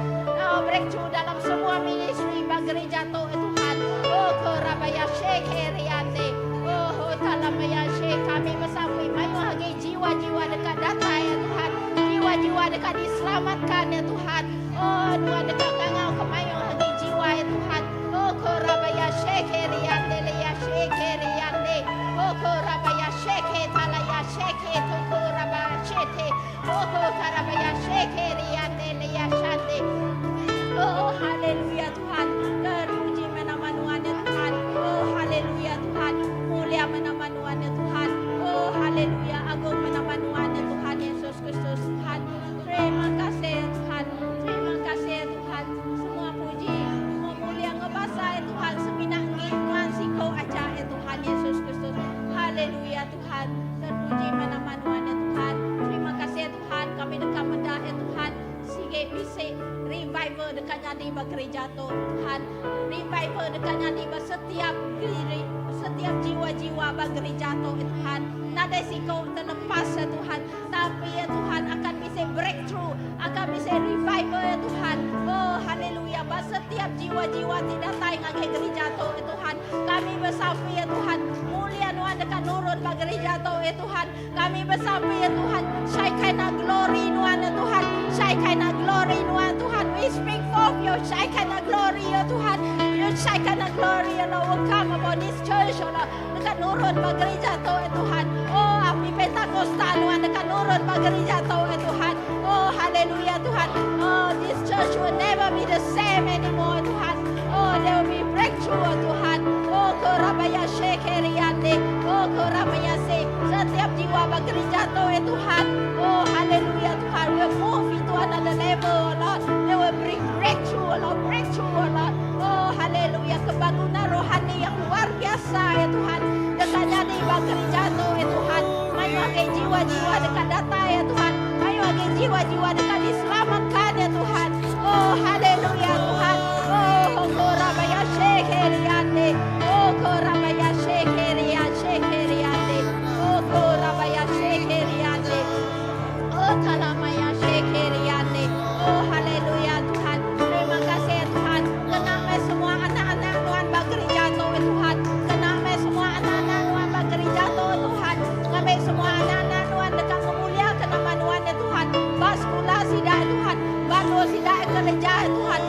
Speaker 4: Oh breakthrough dalam semua ministry bergereja ya Tuhan. Oh korabaya sheke riande. Oh talamaya sheke. Kami bersampai mayu hage jiwa-jiwa dekat data ya Tuhan. Jiwa-jiwa dekat diselamatkan ya Tuhan. Oh Tuhan dekat Engkau kemayang hati jiwa ya Tuhan. Oh korabaya shekeriande leya shekeriande. Oh korabaya sheketalaya sheke korabaya shete. Oh korabaya shekeriande leya shande. Oh haleluya Tuhan. Terpuji nama Tuhan ya Tuhan. Oh haleluya Tuhan. Mulia nama Tuhan ya Tuhan. Oh haleluya. Agung nama Tuhan ya Tuhan Yesus Kristus Tuhan. Terima kasih ya Tuhan. Terima kasih ya Tuhan. Semua puji, semua mulia ngebasa ya Tuhan. Seminang Tuhan siko aja ya Tuhan Yesus Kristus. Haleluya Tuhan. Terpuji nama Tuhan ya Tuhan. Terima kasih ya Tuhan. Kami dekat mendak ya Tuhan. Sige bisa revival dekatnya di gereja Tuhan. Revival dekatnya di setiap diri, setiap jiwa-jiwa gereja Tuhan. Nada siko terlepas ya Tuhan. Tapi ya Tuhan akan bisa breakthrough, akan bisa revival ya Tuhan. Oh haleluya. Setiap jiwa-jiwa tidak tayang ke gereja Tuhan. Kami bersapi ya Tuhan. Mulia Tuhan dekat nurun gereja ya Tuhan. Kami bersapi ya Tuhan. Shekinah glory Tuhan ya Tuhan. Shekinah glory Tuhan. We speak forth your Shekinah glory ya Tuhan. Your Shekinah glory ya Lord will come upon this church ya Lord. Dekat nurun gereja ya Tuhan. Oh api Pentakosta Tuhan dekat nurun gereja ya Tuhan. Oh haleluya Tuhan. Oh this church will never be the same anymore Tuhan. Oh there will be breakthrough Tuhan. Oh korabaya shekeriande. Oh korabaya se. Setiap jiwa gereja ya Tuhan. Oh haleluya Tuhan. We'll move into another level Lord. They will bring breakthrough Lord. Breakthrough Lord. Oh haleluya. Kebangunan rohani yang luar biasa ya Tuhan. Dekatnya di gereja ya Tuhan. Mayu agai jiwa-jiwa dekat data ya Tuhan. Mayu agai jiwa-jiwa dekat diselamatkan ya Tuhan. Oh haleluya Tuhan. Oh korabaya shekeriande. Oh korabaya shekeriande. Oh korabaya shekeriande. Oh talamaya shekeriande. Oh haleluya Tuhan. Terima kasih ya Tuhan. Kenapa semua anak-anak Tuhan gereja Tuhan. Kenapa semua anak-anak Tuhan gereja Tuhan. Kami semua anak-anak Tuhan dekat memuliakan nama Tuhan ya Tuhan. Baskula sidak Tuhan. Baru sidak gereja Tuhan.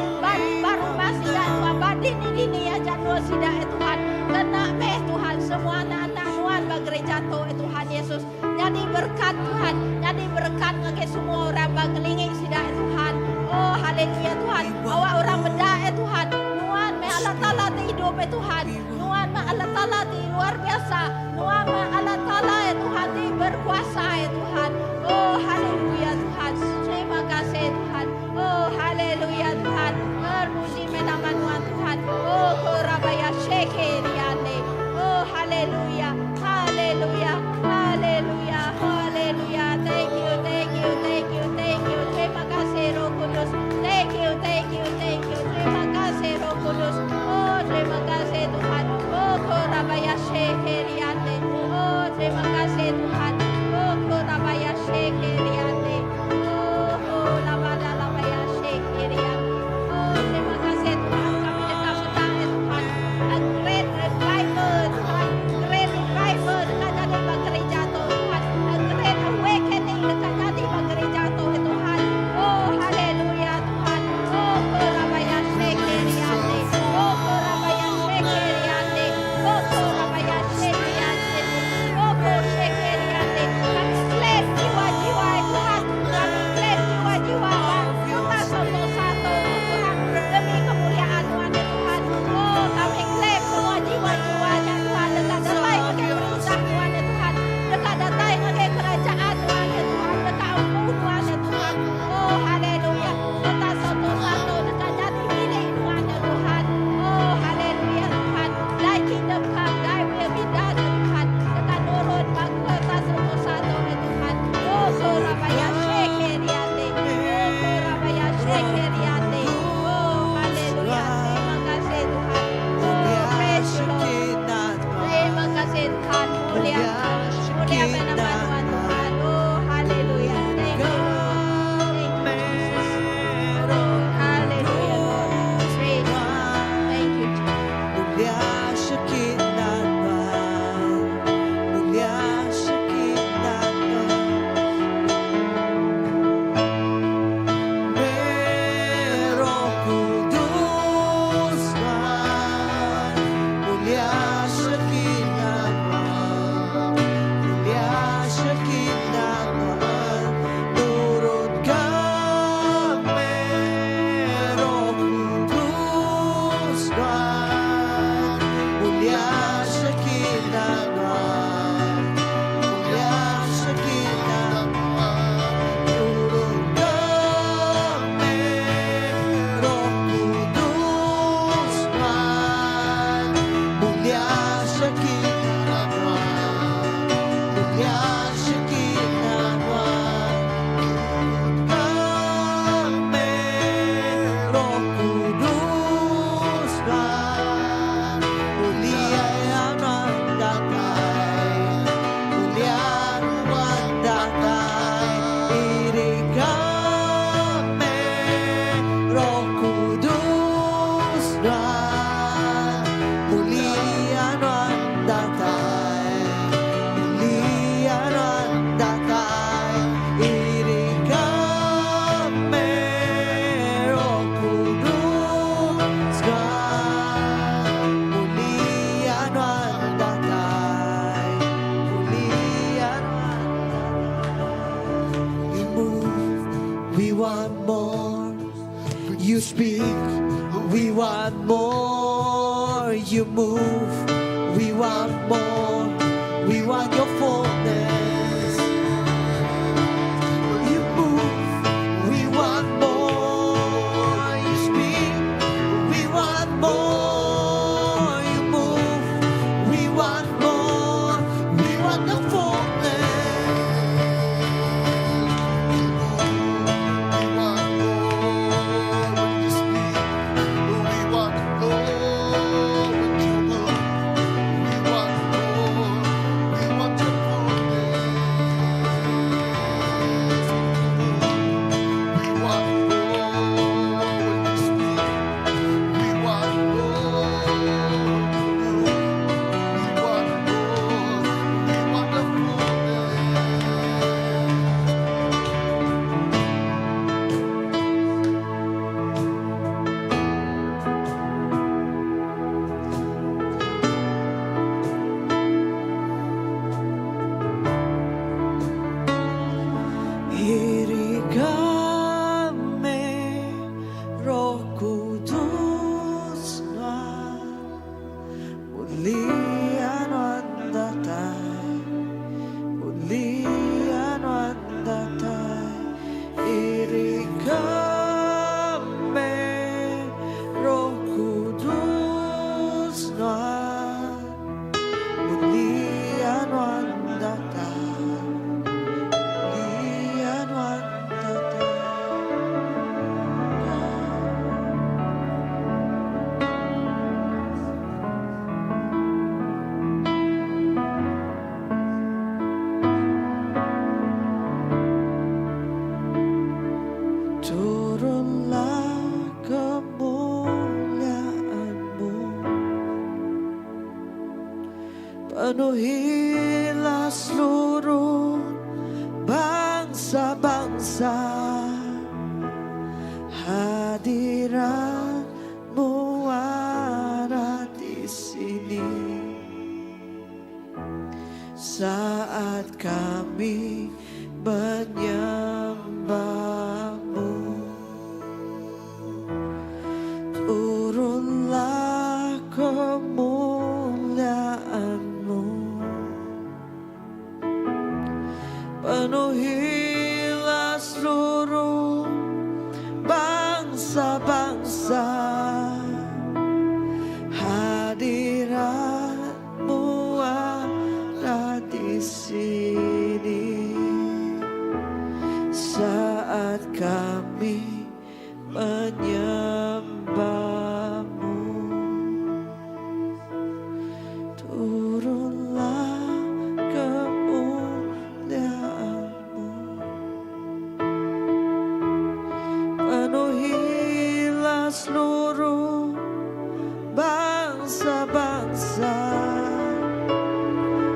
Speaker 4: Baru sidak Tuhan. Badin ini ya jadwal sidak Tuhan. Kenapa Tuhan semua anak-anak Tuhan gereja Tuhan Yesus. Jadi berkat Tuhan. Jadi berkat bagi semua orang berkelinging sidak Tuhan. Oh haleluya Tuhan. Awak orang benda Tuhan. Tuhan me Allah Ta'ala hidup Tuhan. Tuhan me Allah Ta'ala luar biasa. Tuhan me Allah Ta'ala Tuhan berkuasa Tuhan. Oh haleluya Tuhan. Terima kasih Tuhan. Oh haleluya Tuhan. Terpuji nama Tuhan. Oh korabaya shekeriande. Oh haleluya. Haleluya. Haleluya. Haleluya. Thank you. Thank you. Thank you. Thank you. Terima kasih Roh Kudus. Thank you. Thank you. Thank you. Terima kasih Roh Kudus. Oh terima kasih Tuhan. Oh korabaya shekeriande. Oh terima kasih Tuhan. Oh korabaya
Speaker 5: we want more. You speak, we want more. You move, we want more. We want your fullness. You move, we want more. You speak, we want more. You move, we want more. We want the fullness. Hiri kami Roh Kudus na mulian wandatai, mulian wandatai. Hiri kami Roh Kudus na mulian wandatai. Turunlah kemuliaan-Mu, penuhilah seluruh bangsa-bangsa. Hadirat-Mu ada di sini saat kami menyembah-Mu. Turunlah kemuliaan-Mu, penuhilah seluruh bangsa-bangsa. Hadirat-Mu ada di sini saat kami menyembah-Mu. Turunlah kemuliaan-Mu, penuhilah seluruh bangsa-bangsa.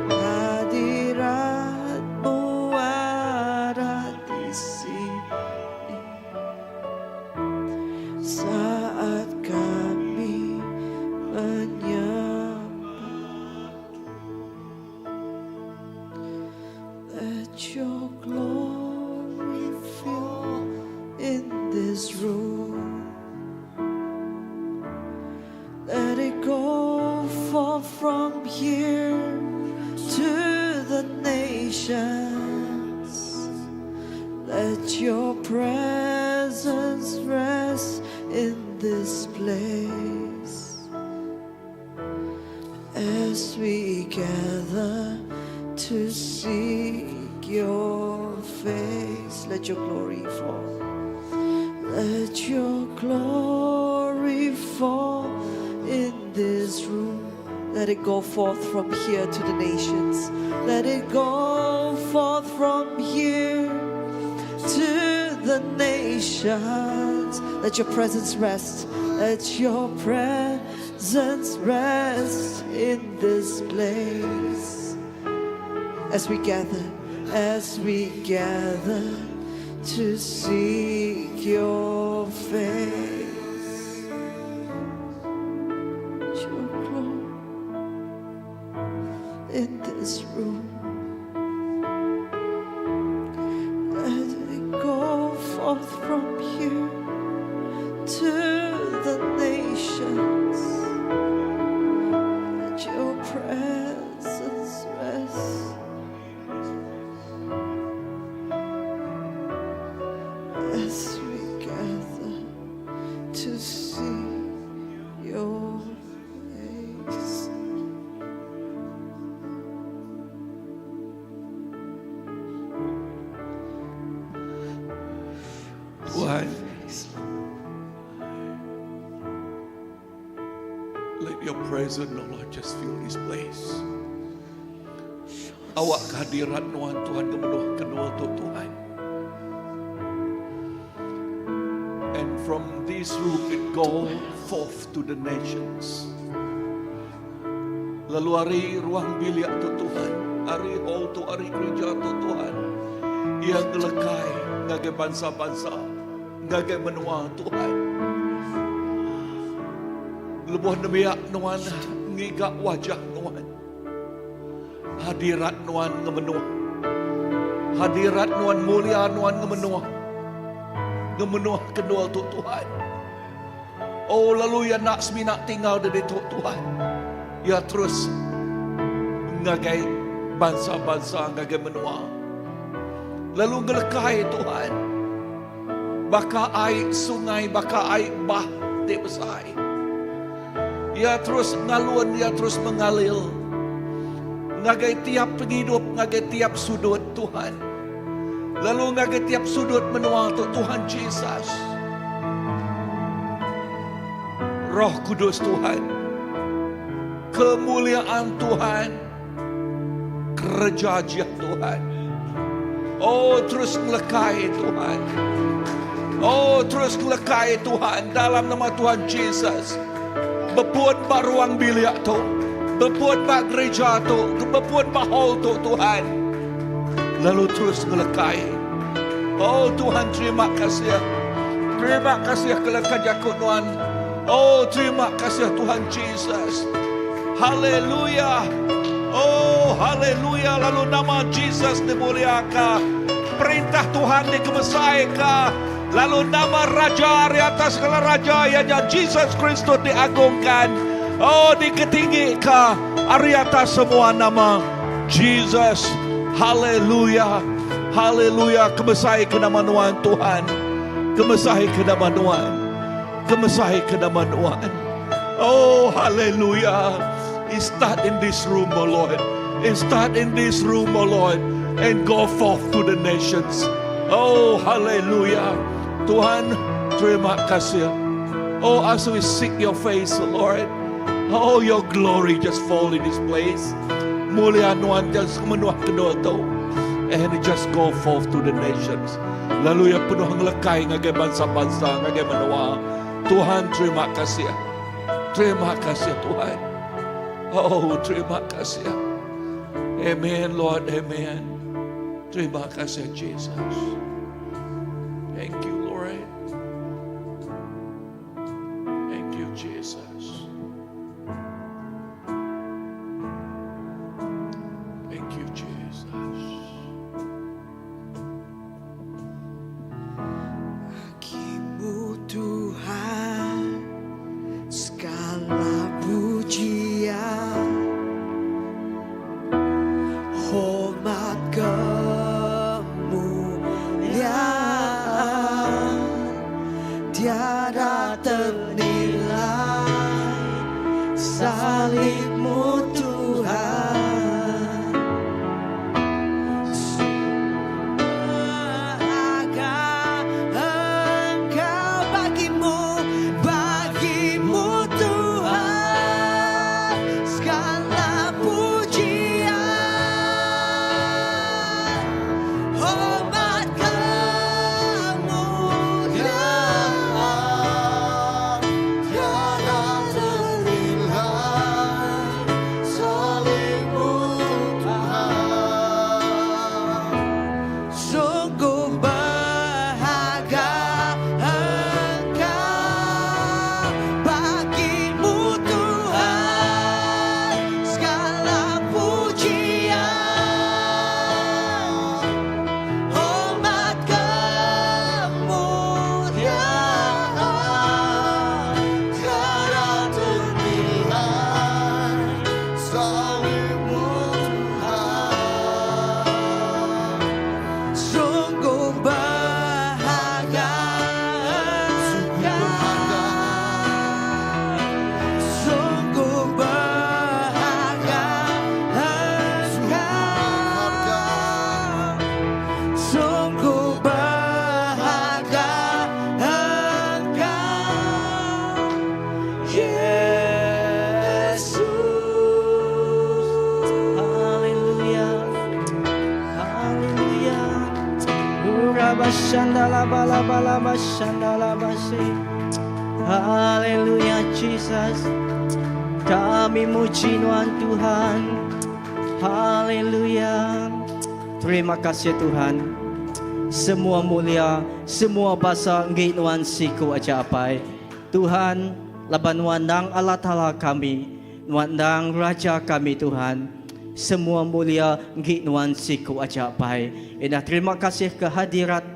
Speaker 5: Hadirat-Mu ada di sini saat kami menyembah. Let your glory fill in this room. Let it go forth from here to the nations. Let your presence rest in this place as we gather to seek your face. Let your glory fall. Let your glory fall in this room. Let it go forth from here to the nations. Let it go forth from here to the nations. Let your presence rest. Let your presence rest in this place as we gather to seek your face. Your glory in this room. Let it go forth
Speaker 2: forth from here to the nations. Let your presence rest. As we gather to see your face.
Speaker 1: Tuhan, let your presence, oh Lord, just fill this place. Awak kehadiran Tuhan kemenuh kenal Tuhan. And from this room it go forth to the nations. Lalu hari ruang bilik tu Tuhan, hari hall tu, hari gereja tu Tuhan, yang gelekai ngagai bangsa-bangsa, ngagai menua Tuhan. Lebuh nemiak Tuhan, ngigak wajah Tuhan. Hadirat Tuhan ngemenuh. Hadirat Tuhan mulia Tuhan ngemenuh. Ngemenuh kedua tu Tuhan. Oh lalu ya nak seminak tinggal dari tu Tuhan. Ya terus ngagai bangsa-bangsa ngagai menua. Lalu ngelekai Tuhan. Baka air sungai, baka air bah di besar. Ya terus ngalun, ya terus mengalir. Ngagai tiap penghidup, ngagai tiap sudut Tuhan. Lalu ngagai tiap sudut menua tu Tuhan Yesus. Roh Kudus Tuhan. Kemuliaan Tuhan. Kerja Tuhan. Oh terus ngelekai Tuhan. Oh terus ngelekai Tuhan dalam nama Tuhan Yesus. Bepuan bak ruang bilik tu, bepuan bak gereja tu, bepuan bak hall tu Tuhan. Lalu terus ngelekai. Oh Tuhan terima kasih. Terima kasih kerana Tuhan. Oh terima kasih Tuhan Yesus. Haleluya. Oh haleluya. Lalu nama Yesus dimuliakan. Perintah Tuhan dikebesarkan. Lalu nama Raja di atas segala raja ianya Yesus Kristus diagungkan. Oh diketinggikan di atas semua nama Jesus. Haleluya. Haleluya. Kebesai ke nama Tuhan. Kebesai ke nama Tuhan. Kebesai ke nama Tuhan. Oh haleluya. Start in this room, oh Lord. Start in this room, oh Lord. And go forth to the nations. Oh haleluya. Tuhan, terima kasih. Oh, as we seek your face, Lord. Oh, your glory just fall in this place. Mulia Tuhan just menuah kedua tu. And just go forth to the nations. Lalu ya penuh ngelekai ngagai bangsa-bangsa, ngagai menua. Tuhan, terima kasih. Terima kasih Tuhan. Oh, terima kasih. Amen, Lord, amen. Terima kasih, Jesus. Thank you, Lord. Thank you, Jesus. Thank you, Jesus.
Speaker 2: Bagimu Tuhan segala pujian, hormat kemuliaan
Speaker 5: Haleluya Jesus. Kami muji Tuhan. Haleluya. Terima kasih Tuhan. Semua mulia, semua bahasa nggih nuan siku aja apai. Tuhan, laban nuandang Allah Ta'ala kami, nuandang Raja kami Tuhan. Semua mulia nggih nuan siku aja apai. Indah terima kasih kehadirat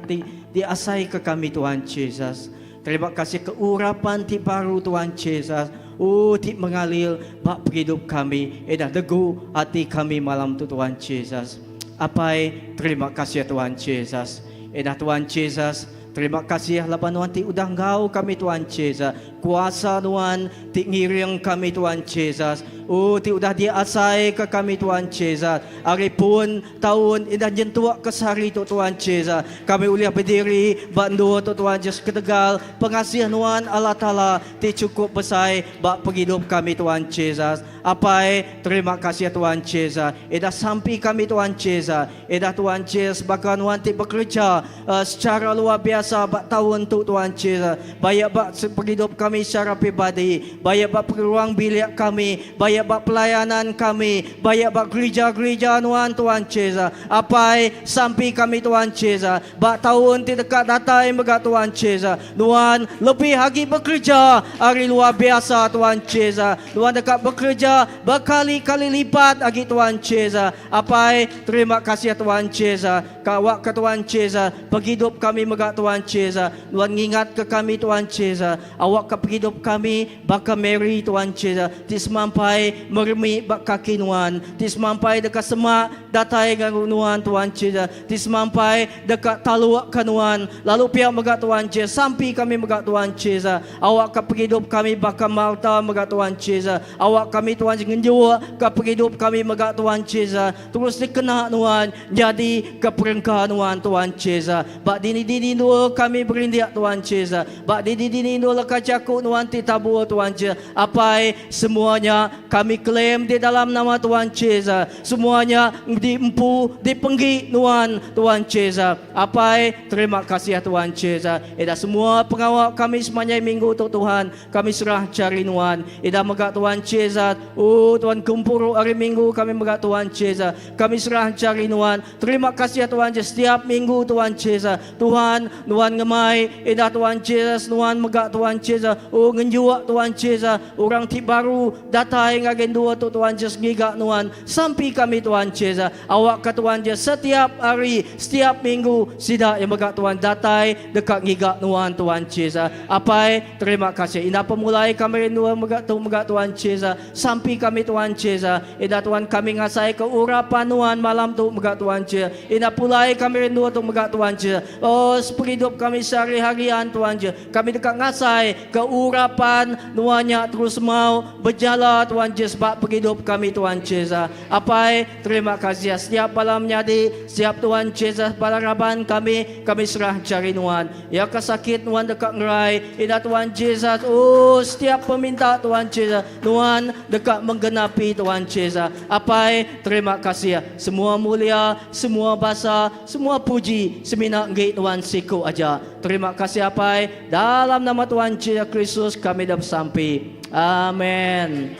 Speaker 5: di asai ke kami Tuhan Yesus. Terima kasih keurapan ti baru Tuhan Yesus. Oh, ti mengalir bak hidup kami. Indah degu hati kami malam tu Tuhan Yesus. Apai terima kasih Tuhan Yesus. Indah Tuhan Yesus. Terima kasih laban Tuhan ti udah ngau kami Tuhan Yesus. Kuasa Tuhan ti ngiring kami Tuhan Yesus. Oh, ti udah diasai ke kami Tuhan Yesus. Hari pun tahun indah jentua kesari tu Tuhan Yesus. Kami uliah berdiri bandu tu Tuhan Yesus ketegal pengasih Tuhan Allah Ta'ala ti cukup besar bak penghidup kami Tuhan Yesus. Apai terima kasih Tuhan Yesus. Edah sampai kami Tuhan Yesus. Edah Tuhan Yesus bahkan Tuhan ti bekerja secara luar biasa bak tahun tu Tuhan Yesus. Banyak bak penghidup kami secara pribadi, banyak bak ruang bilik kami, banyak bak pelayanan kami, banyak bak gereja-gereja Tuhan Yesus. Apai sampai kami Tuhan Yesus. Bak tahun ti dekat datang begat Tuhan Yesus. Tuhan lebih lagi bekerja hari luar biasa Tuhan Yesus. Tuhan dekat bekerja berkali-kali lipat lagi Tuhan Yesus. Apai terima kasih Tuhan Yesus. Kawak ke Tuhan Yesus. Penghidup kami begat Tuhan Yesus. Tuhan ingat ke kami Tuhan Yesus. Awak ke penghidup kami bakal Mary Tuhan Yesus. Tis mampai meremi bak kaki Tuhan. Tis mampai dekat semak datai dengan Tuhan Yesus. Tis mampai dekat taluak ke Tuhan. Lalu pihak begat Tuhan Yesus. Sampai kami begat Tuhan Yesus. Awak ke penghidup kami bakal Marta begat Tuhan Yesus. Awak kami Tuhan ngenjua ke penghidup kami begat Tuhan Yesus. Terus dikena Tuhan jadi ke perengkah Tuhan Yesus. Bak dini-dini dua kami berindiak Tuhan Yesus. Bak dini-dini dua lekacaku Tuhan titabur Tuhan Yesus. Apai semuanya kami klaim di dalam nama Tuhan Yesus. Semuanya diempu, dipenggi Tuhan Yesus. Apai terima kasih Tuhan Yesus. Edah semua pengawal kami sepanjang minggu tu Tuhan. Kami serah cari Tuhan. Edah megat Tuhan Yesus. Oh Tuhan kumpul hari minggu kami megat Tuhan Yesus. Kami serah cari Tuhan. Terima kasih Tuhan Yesus. Setiap minggu Tuhan Yesus. Tuhan ngemai. Edah Tuhan Yesus. Tuhan megat Tuhan Yesus. Oh ngenjuak Tuhan Yesus. Orang ti baru datang ngagen dua tu Tuhan Yesus ngigak Tuhan. Sampai kami Tuhan Yesus. Awak ke Tuhan Yesus setiap hari, setiap minggu sidak yang megat Tuhan datang dekat ngigak Tuhan Yesus. Apai terima kasih. Indah pemulai kami rindu megat Tuhan Yesus. Sampai kami Tuhan Yesus. Indah Tuhan kami ngasai keurapan Tuhan malam tu megat Tuhan Yesus. Indah pulai kami rindu untuk megat Tuhan Yesus. Oh hidup kami sehari-harian Tuhan Yesus. Kami dekat ngasai keurapan Tuhannya terus mau berjalan Tuhan Yesus bak hidup kami Tuhan Yesus. Apai terima kasih. Setiap malamnya di setiap Tuhan Yesus balaraban kami serah cari Tuhan. Ya kesakit Tuhan dekat ngerai. Indah Tuhan Yesus. Oh setiap peminta Tuhan Yesus. Tuhan dekat menggenapi Tuhan Yesus. Apai terima kasih. Semua mulia, semua bahasa, semua puji semina nggih Tuhan siku aja. Terima kasih apai dalam nama Tuhan Yesus Kristus kami dah sampai. Amin.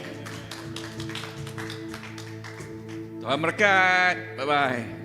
Speaker 1: Tuhan berkat. Bye-bye.